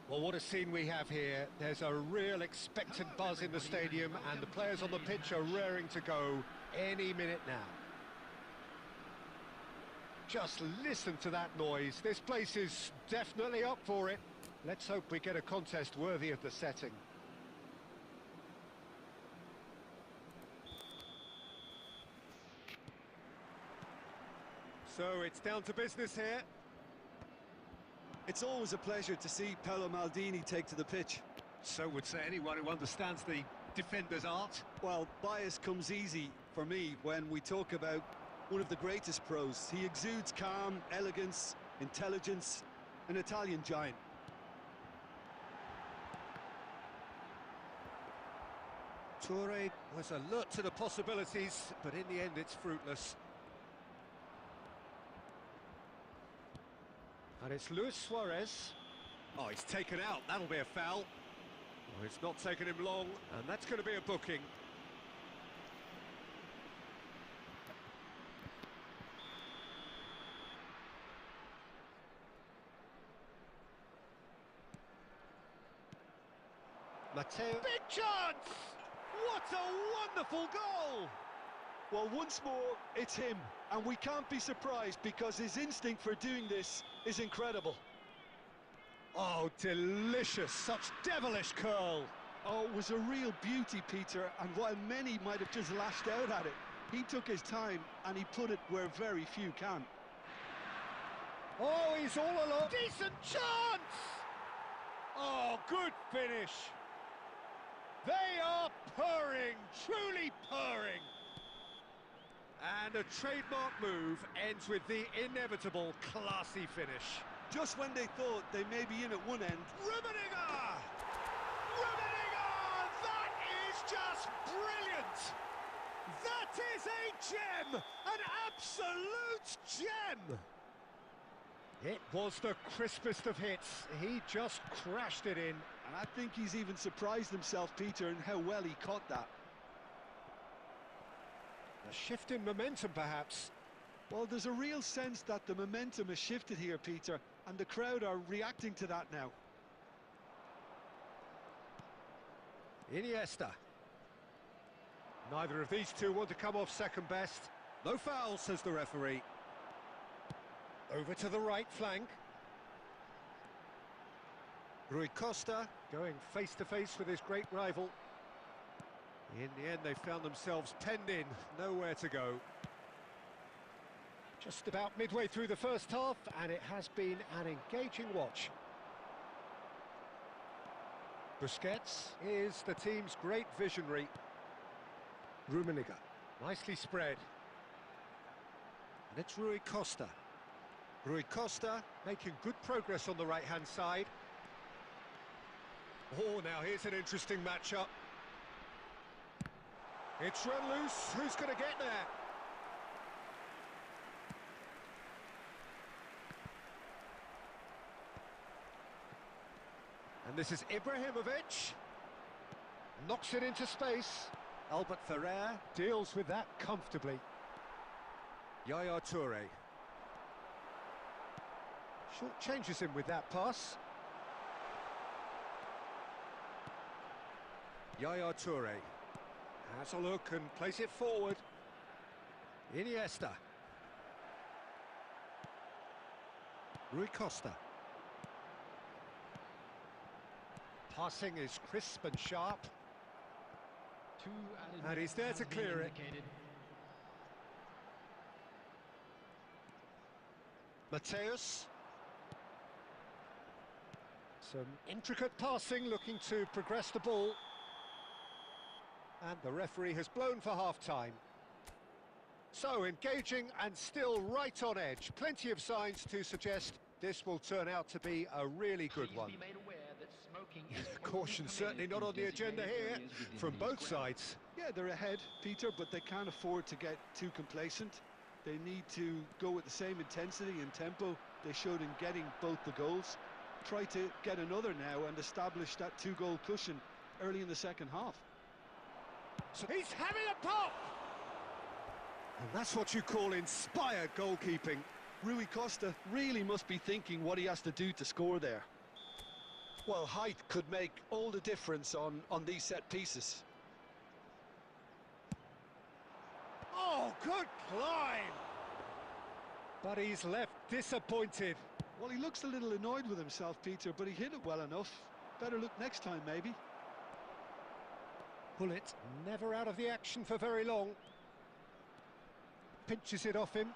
Well, what a scene we have here. There's a real expectant buzz in the stadium and the players on the pitch are raring to go any minute now. Just listen to that noise. This place is definitely up for it. Let's hope we get a contest worthy of the setting. So it's down to business here. It's always a pleasure to see Paolo Maldini take to the pitch. So would say anyone who understands the defender's art. Well, bias comes easy for me when we talk about one of the greatest pros. He exudes calm, elegance, intelligence, an Italian giant. Toure was alert to the possibilities, but in the end it's fruitless. And it's Luis Suarez. Oh, he's taken out. That'll be a foul. Well, it's not taken him long, and that's going to be a booking. Matteo. Big chance! What a wonderful goal! Well, once more, it's him, and we can't be surprised because his instinct for doing this is incredible. Oh, delicious! Such devilish curl! Oh, it was a real beauty, Peter, and while many might have just lashed out at it, he took his time and he put it where very few can. Oh, he's all alone. Decent chance! Oh, good finish. They are purring, truly purring. And a trademark move ends with the inevitable classy finish. Just when they thought they may be in at one end. Rummenigge! Rummenigge! That is just brilliant! That is a gem! An absolute gem! It was the crispest of hits. He just crashed it in. And I think he's even surprised himself, Peter, in how well he caught that. A shift in momentum, perhaps. Well, there's a real sense that the momentum has shifted here, Peter, and the crowd are reacting to that now. Iniesta. Neither of these two want to come off second best. No foul, says the referee. Over to the right flank. Rui Costa going face to face with his great rival. In the end, they found themselves penned in, nowhere to go. Just about midway through the first half, and it has been an engaging watch. Busquets is the team's great visionary. Rummenigge, nicely spread. And it's Rui Costa. Rui Costa making good progress on the right-hand side. Oh, now here's an interesting matchup. It's run loose. Who's going to get there? And this is Ibrahimovic. Knocks it into space. Albert Ferrer deals with that comfortably. Yaya Toure. Short changes him with that pass. Yaya Toure has a look and plays it forward. Iniesta. Rui Costa. Passing is crisp and sharp. And he's there to clear it. Mateus. Some intricate passing, looking to progress the ball. And the referee has blown for half-time. So, engaging and still right on edge. Plenty of signs to suggest this will turn out to be a really good one. Caution certainly not on the agenda here, from both sides. Yeah, they're ahead, Peter, but they can't afford to get too complacent. They need to go with the same intensity and tempo they showed in getting both the goals. Try to get another now and establish that two-goal cushion early in the second half. So he's having a pop! And that's what you call inspired goalkeeping. Rui Costa really must be thinking what he has to do to score there. Well, height could make all the difference on these set pieces. Oh, good climb! But he's left disappointed. Well, he looks a little annoyed with himself, Peter, but he hit it well enough. Better look next time, maybe. Bullet never out of the action for very long. Pinches it off him.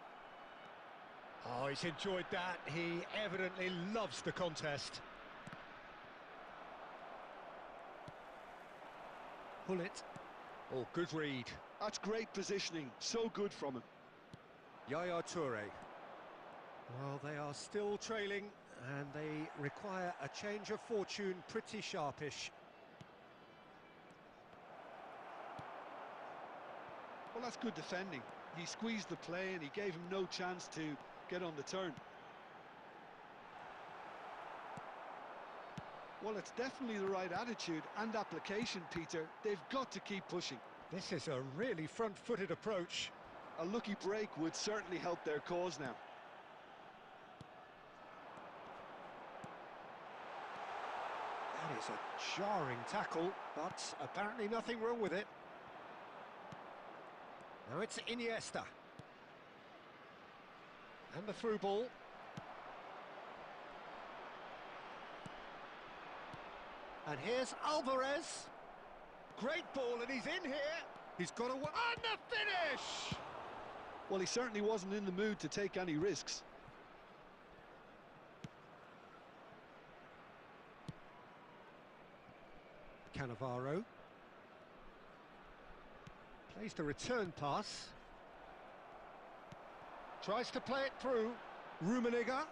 Oh, he's enjoyed that. He evidently loves the contest. Bullet. Oh, good read. That's great positioning. So good from him. Yaya Toure. Well, they are still trailing, and they require a change of fortune pretty sharpish. Well, that's good defending. He squeezed the play and he gave him no chance to get on the turn. Well, it's definitely the right attitude and application, Peter. They've got to keep pushing. This is a really front-footed approach. A lucky break would certainly help their cause now. That is a jarring tackle, but apparently nothing wrong with it. Now it's Iniesta. And the through ball. And here's Alvarez. Great ball, and he's in here. He's got a... And the finish! Well, he certainly wasn't in the mood to take any risks. Cannavaro. Plays the return pass. Tries to play it through. Rummenigge.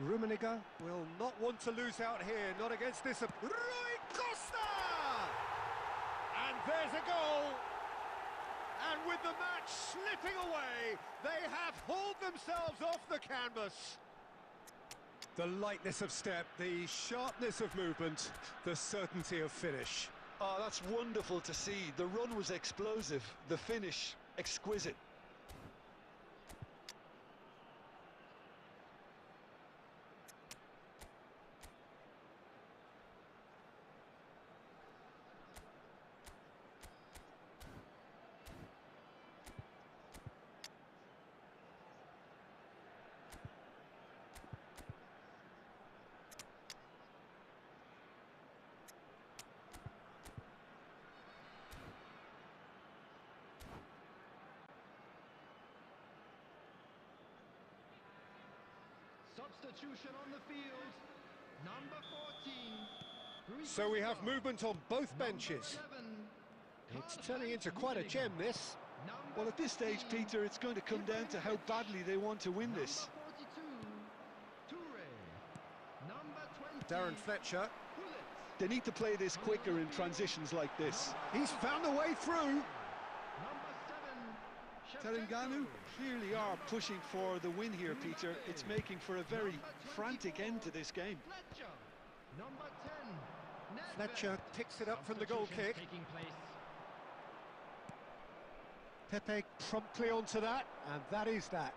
Rummenigge will not want to lose out here, not against this... Rui Costa! And there's a goal! And with the match slipping away, they have hauled themselves off the canvas. The lightness of step, the sharpness of movement, the certainty of finish. Oh, that's wonderful to see. The run was explosive, the finish exquisite. Substitution on the field. Number 14. Rui So we have Costa. movement on both Number benches. 11, It's turning into quite a gem, this. Number Well, at this stage, 15, Peter, it's going to come down to how badly they want to win this. Number 42, Toure. Number 20, Darren Fletcher. Gullit. They need to play this quicker in transitions like this. He's found a way through. Number 7, Terengganu Shevchenko. clearly are pushing for the win here, Peter. It's making for a very frantic end to this game. Fletcher. Number 10, Nedved. Fletcher picks it up from the goal kick. Taking place. Pepe promptly onto that, and that is that.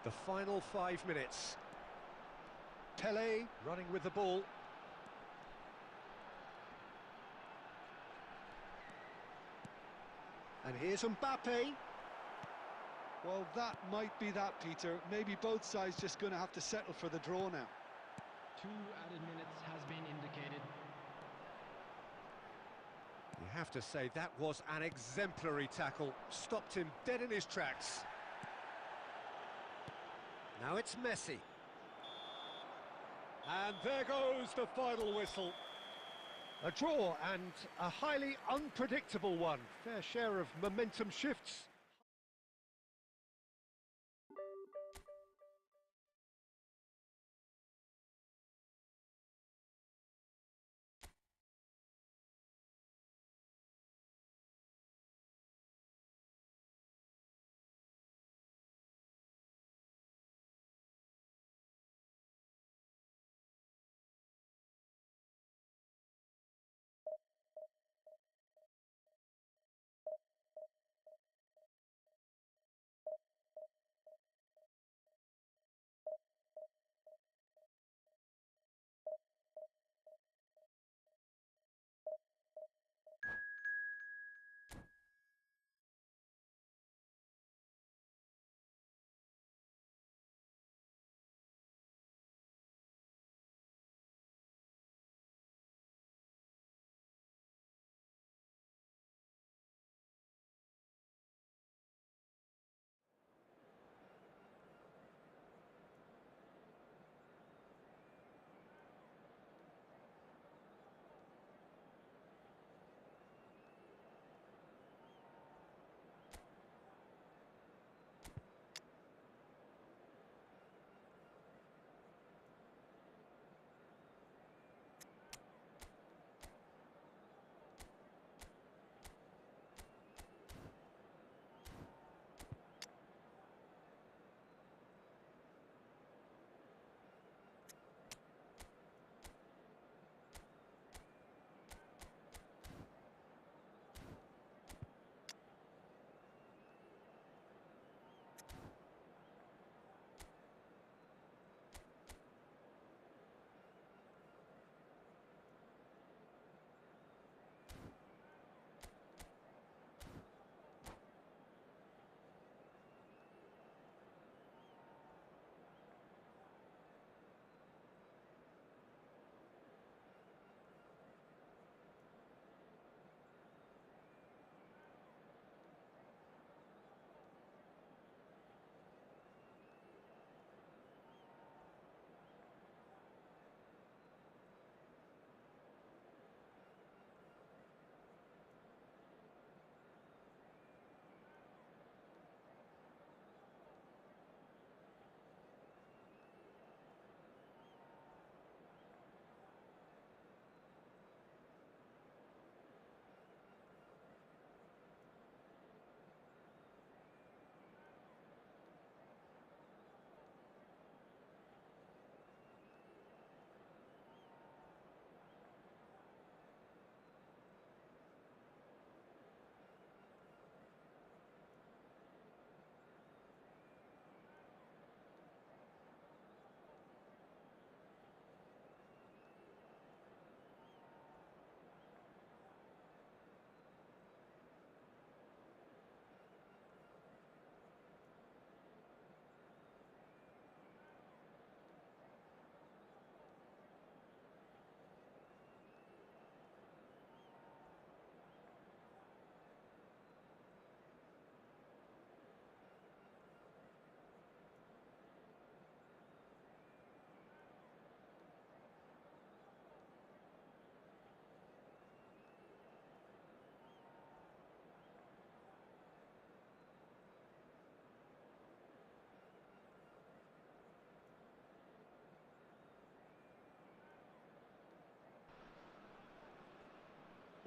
The final 5 minutes. Pele running with the ball. And here's Mbappe. Well, that might be that, Peter. Maybe both sides just going to have to settle for the draw now. 2 added minutes has been indicated. You have to say that was an exemplary tackle. Stopped him dead in his tracks. Now it's Messi. And there goes the final whistle. A draw, and a highly unpredictable one. Fair share of momentum shifts.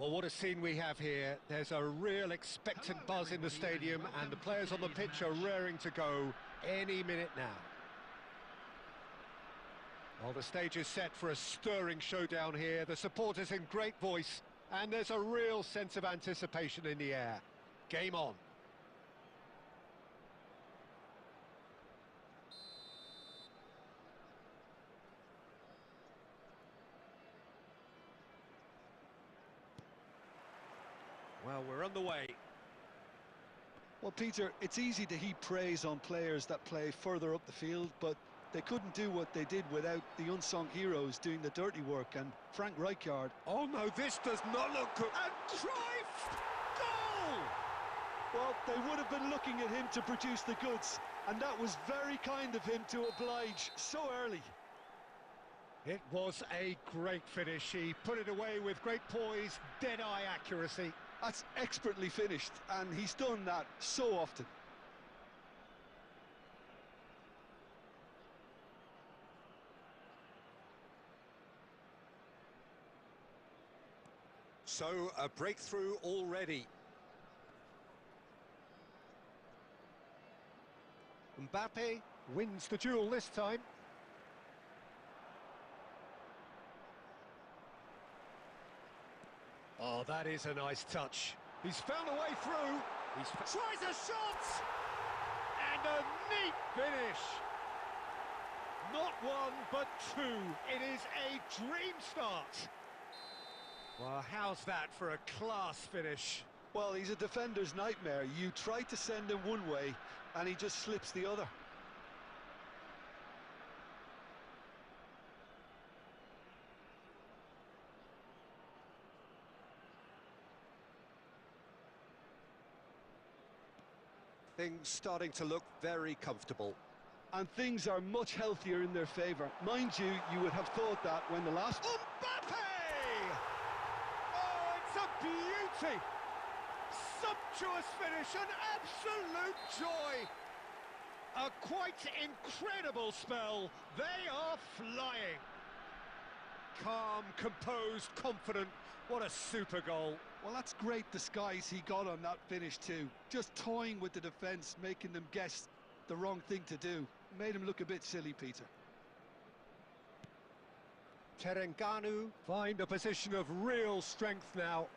Well, what a scene we have here. There's a real expectant buzz in the stadium, and the players on the pitch are raring to go any minute now. Well, the stage is set for a stirring showdown here. The supporters in great voice, and there's a real sense of anticipation in the air. Game on. Well, we're underway. Well, Peter, it's easy to heap praise on players that play further up the field, but they couldn't do what they did without the unsung heroes doing the dirty work, and Frank Rijkaard. Oh no, this does not look good. And Cruyff! Goal! Well, they would have been looking at him to produce the goods, and that was very kind of him to oblige so early. It was a great finish. He put it away with great poise, dead-eye accuracy. That's expertly finished, and he's done that so often. So, a breakthrough already. Mbappe wins the duel this time. Oh, that is a nice touch. He's found a way through. Tries a shot! And a neat finish. Not one, but two. It is a dream start. Well, how's that for a class finish? Well, he's a defender's nightmare. You try to send him one way, and he just slips the other. Things starting to look very comfortable. And things are much healthier in their favour. Mind you, you would have thought that when the last... Mbappe! Oh, it's a beauty! Sumptuous finish, an absolute joy! A quite incredible spell. They are flying. Calm, composed, confident. What a super goal. Well, that's great disguise he got on that finish too. Just toying with the defence, making them guess the wrong thing to do. Made him look a bit silly, Peter. Terengganu find a position of real strength now.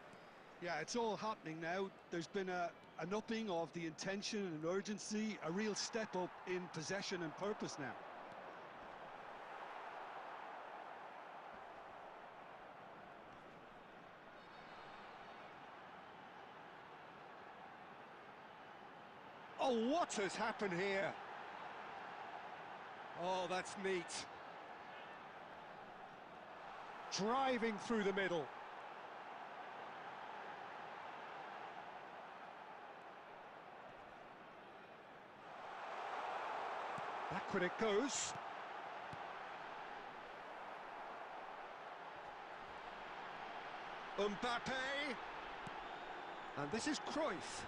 Yeah, it's all happening now. There's been an upping of the intention and urgency, a real step up in possession and purpose now. Oh, what has happened here? Oh, that's neat. Driving through the middle. Backward it goes. Mbappe. And this is Cruyff.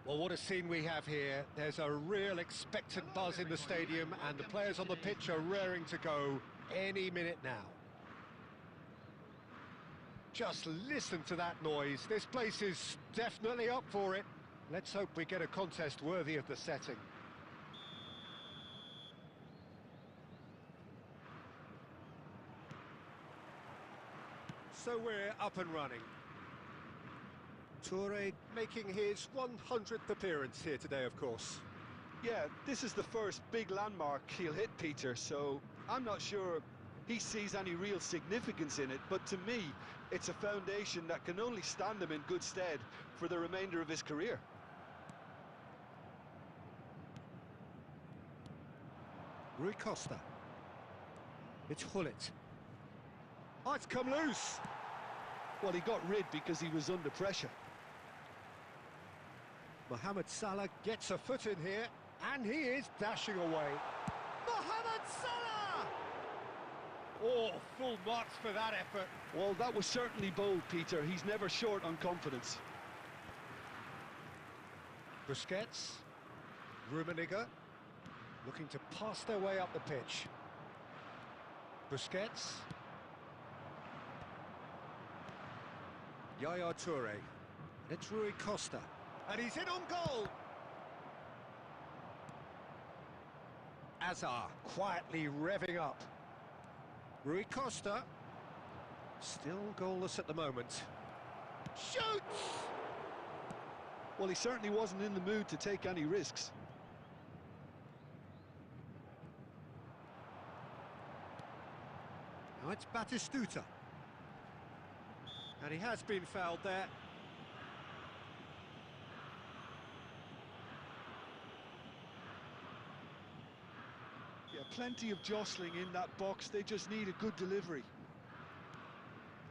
Well, what a scene we have here. There's a real expectant buzz in the stadium, and the players on the pitch are raring to go any minute now. Just listen to that noise. This place is definitely up for it. Let's hope we get a contest worthy of the setting. So we're up and running. Toure making his 100th appearance here today, of course. Yeah, this is the first big landmark he'll hit, Peter, so I'm not sure he sees any real significance in it, but to me, it's a foundation that can only stand him in good stead for the remainder of his career. Rui Costa. It's Gullit. Oh, it's come loose! Well, he got rid because he was under pressure. Mohamed Salah gets a foot in here, and he is dashing away. Mohamed Salah! Oh, full marks for that effort. Well, that was certainly bold, Peter. He's never short on confidence. Busquets. Rummenigge. Looking to pass their way up the pitch. Busquets. Yaya Toure. And it's Rui Costa. And he's in on goal! Azar quietly revving up. Rui Costa. Still goalless at the moment. Shoots! Well, he certainly wasn't in the mood to take any risks. Now it's Batistuta. And he has been fouled there. Yeah, plenty of jostling in that box. They just need a good delivery.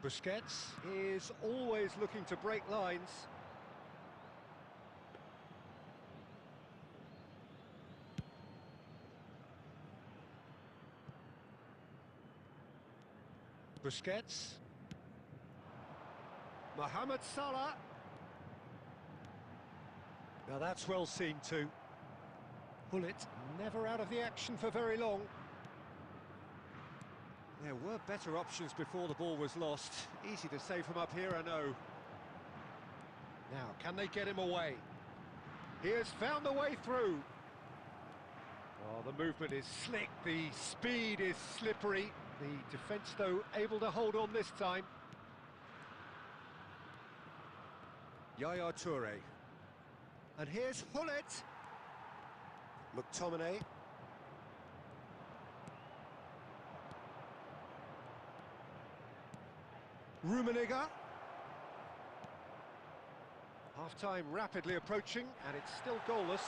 Busquets is always looking to break lines. Busquets. Mohamed Salah. Now that's well seen too. Gullit never out of the action for very long. There were better options before the ball was lost. Easy to say from up here, I know. Now, can they get him away? He has found a way through. Oh, the movement is slick, the speed is slippery. The defence, though, able to hold on this time. Yaya Toure. And here's Gullit. McTominay. Rummenigge. Half-time rapidly approaching, and it's still goalless.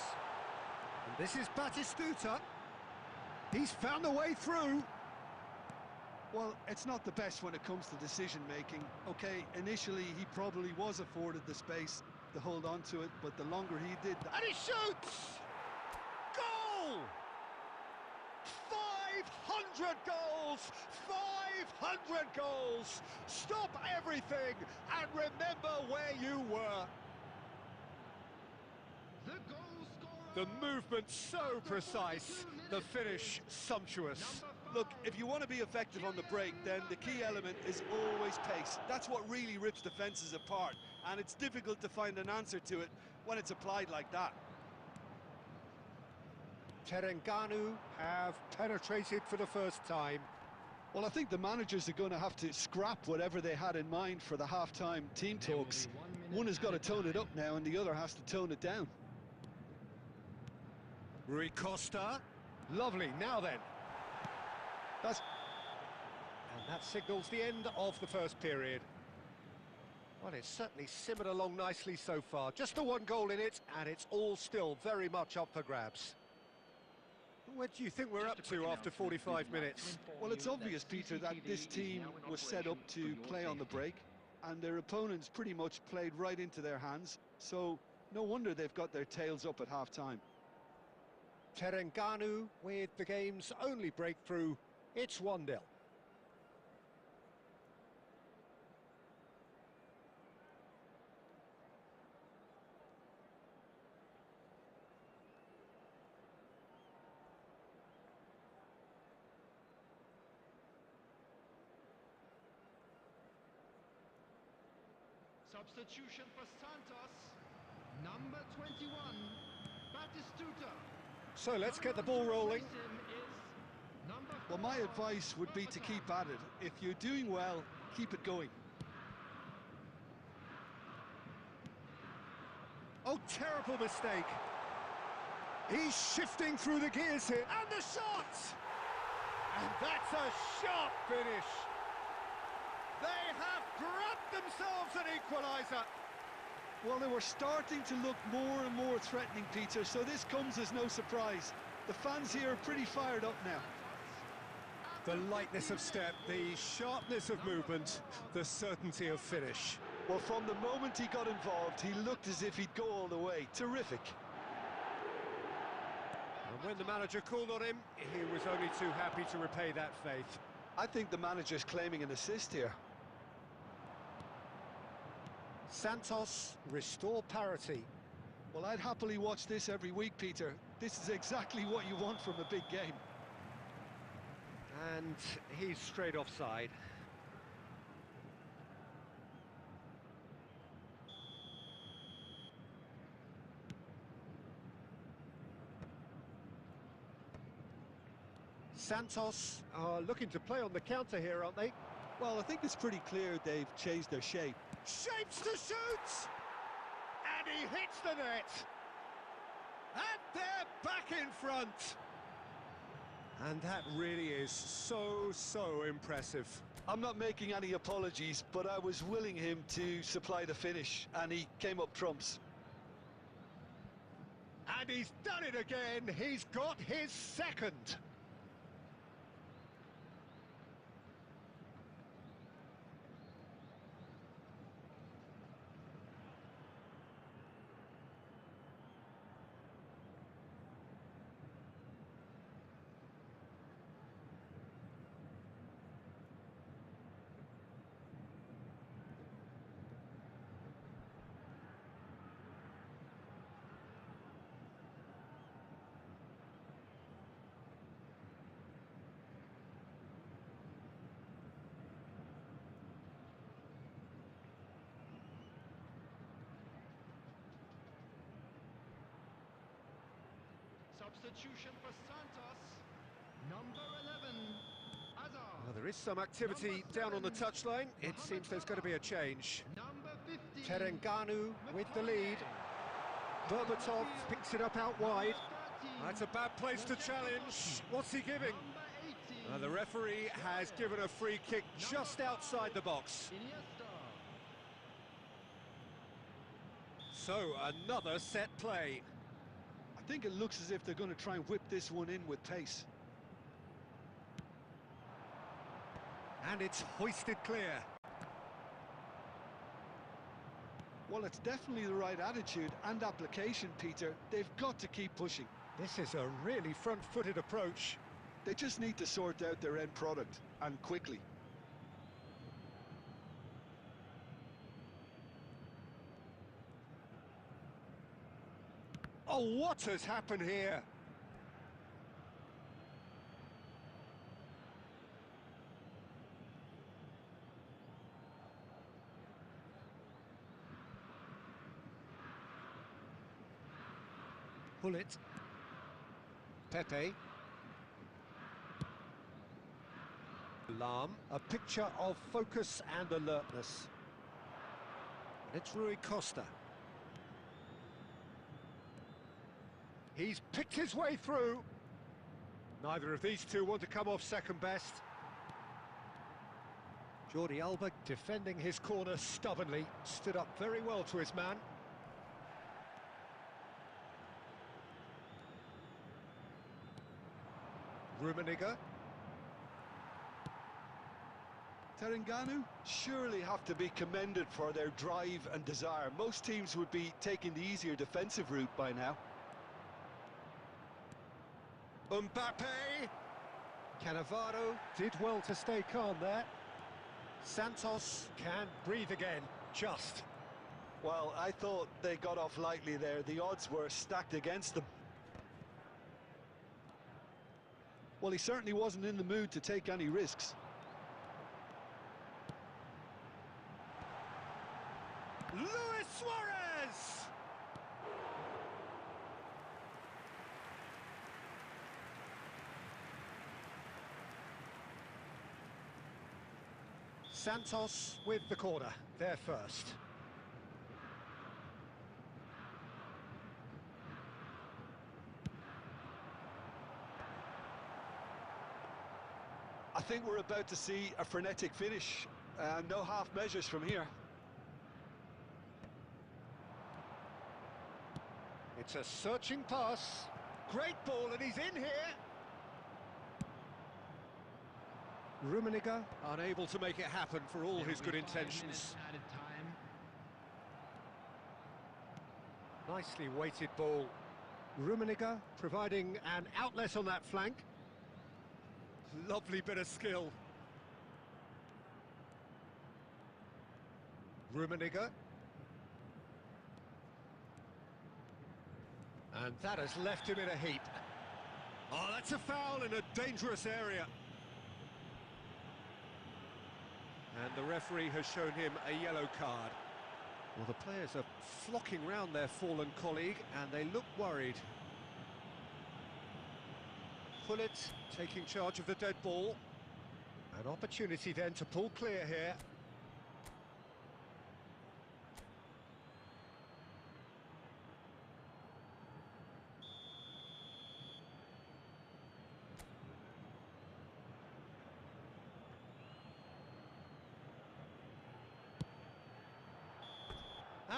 And this is Batistuta. He's found a way through. Well, it's not the best when it comes to decision-making. Okay, initially he probably was afforded the space to hold on to it, but the longer he did that... And he shoots! Goal! 500 goals! 500 goals! Stop everything and remember where you were. The goal scorer. The movement so precise, the finish sumptuous. Look, if you want to be effective on the break, then the key element is always pace. That's what really rips defences apart, and it's difficult to find an answer to it when it's applied like that. Terengganu have penetrated for the first time. Well, I think the managers are going to have to scrap whatever they had in mind for the half-time team talks. One has got to tone it up now, and the other has to tone it down. Rui Costa. Lovely, now then. And that signals the end of the first period. Well, it's certainly simmered along nicely so far. Just the one goal in it, and it's all still very much up for grabs. What do you think we're up to after 45 minutes? Well, it's obvious, Peter, that this team was set up to play on the break, and their opponents pretty much played right into their hands, so no wonder they've got their tails up at half-time. Terengganu with the game's only breakthrough. It's 1-0. Substitution for Santos. Number 21, Batistuta. So let's get the ball rolling. Well, my advice would be to keep at it. If you're doing well, keep it going. Oh, terrible mistake. He's shifting through the gears here. And the shot! And that's a sharp finish. They have grabbed themselves an equaliser. Well, they were starting to look more and more threatening, Peter, so this comes as no surprise. The fans here are pretty fired up now. The lightness of step, the sharpness of movement, the certainty of finish. Well, from the moment he got involved, he looked as if he'd go all the way. Terrific. And when the manager called on him, he was only too happy to repay that faith. I think the manager's claiming an assist here. Santos restore parity. Well, I'd happily watch this every week, Peter. This is exactly what you want from a big game. And he's straight offside. Santos are looking to play on the counter here, aren't they? Well, I think it's pretty clear they've changed their shape. Shapes to shoot! And he hits the net! And they're back in front! And that really is so impressive. I'm not making any apologies, but I was willing him to supply the finish, and he came up trumps. And he's done it again! He's got his second! Substitution for Santos. Number 11, Hazard. Well, there is some activity down on the touchline. It seems there's going to be a change. Number 15, Terengganu with the lead. Berbatov picks it up out wide. That's a bad place to challenge. What's he giving? Number 18, The referee has given a free kick just outside the box. Iniesta. So, another set play. I think it looks as if they're going to try and whip this one in with pace. And it's hoisted clear. Well, it's definitely the right attitude and application, Peter. They've got to keep pushing. This is a really front-footed approach. They just need to sort out their end product, and quickly. Oh, what has happened here? Pull it. Pepe. Lam, a picture of focus and alertness. And it's Rui Costa. He's picked his way through. Neither of these two want to come off second best. Jordi Alba defending his corner stubbornly, stood up very well to his man. Rummenigge. Terengganu surely have to be commended for their drive and desire. Most teams would be taking the easier defensive route by now. Mbappe! Cannavaro did well to stay calm there. Santos can breathe again, just. Well, I thought they got off lightly there. The odds were stacked against them. Well, he certainly wasn't in the mood to take any risks. Luis Suarez! Santos with the corner, there first. I think we're about to see a frenetic finish. No half measures from here. It's a searching pass. Great ball, and he's in here. Rummenigge unable to make it happen for all his good intentions. Added time. Nicely weighted ball. Rummenigge providing an outlet on that flank. Lovely bit of skill. Rummenigge. And that has left him in a heap. Oh, that's a foul in a dangerous area. And the referee has shown him a yellow card. Well, the players are flocking round their fallen colleague, and they look worried. Pullet taking charge of the dead ball. An opportunity then to pull clear here.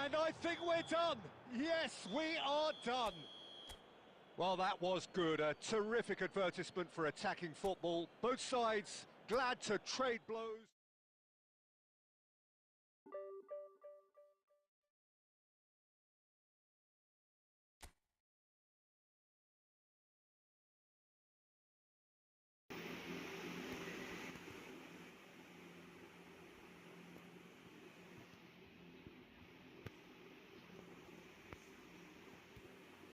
And I think we're done. Yes, we are done. Well, that was good. A terrific advertisement for attacking football. Both sides glad to trade blows.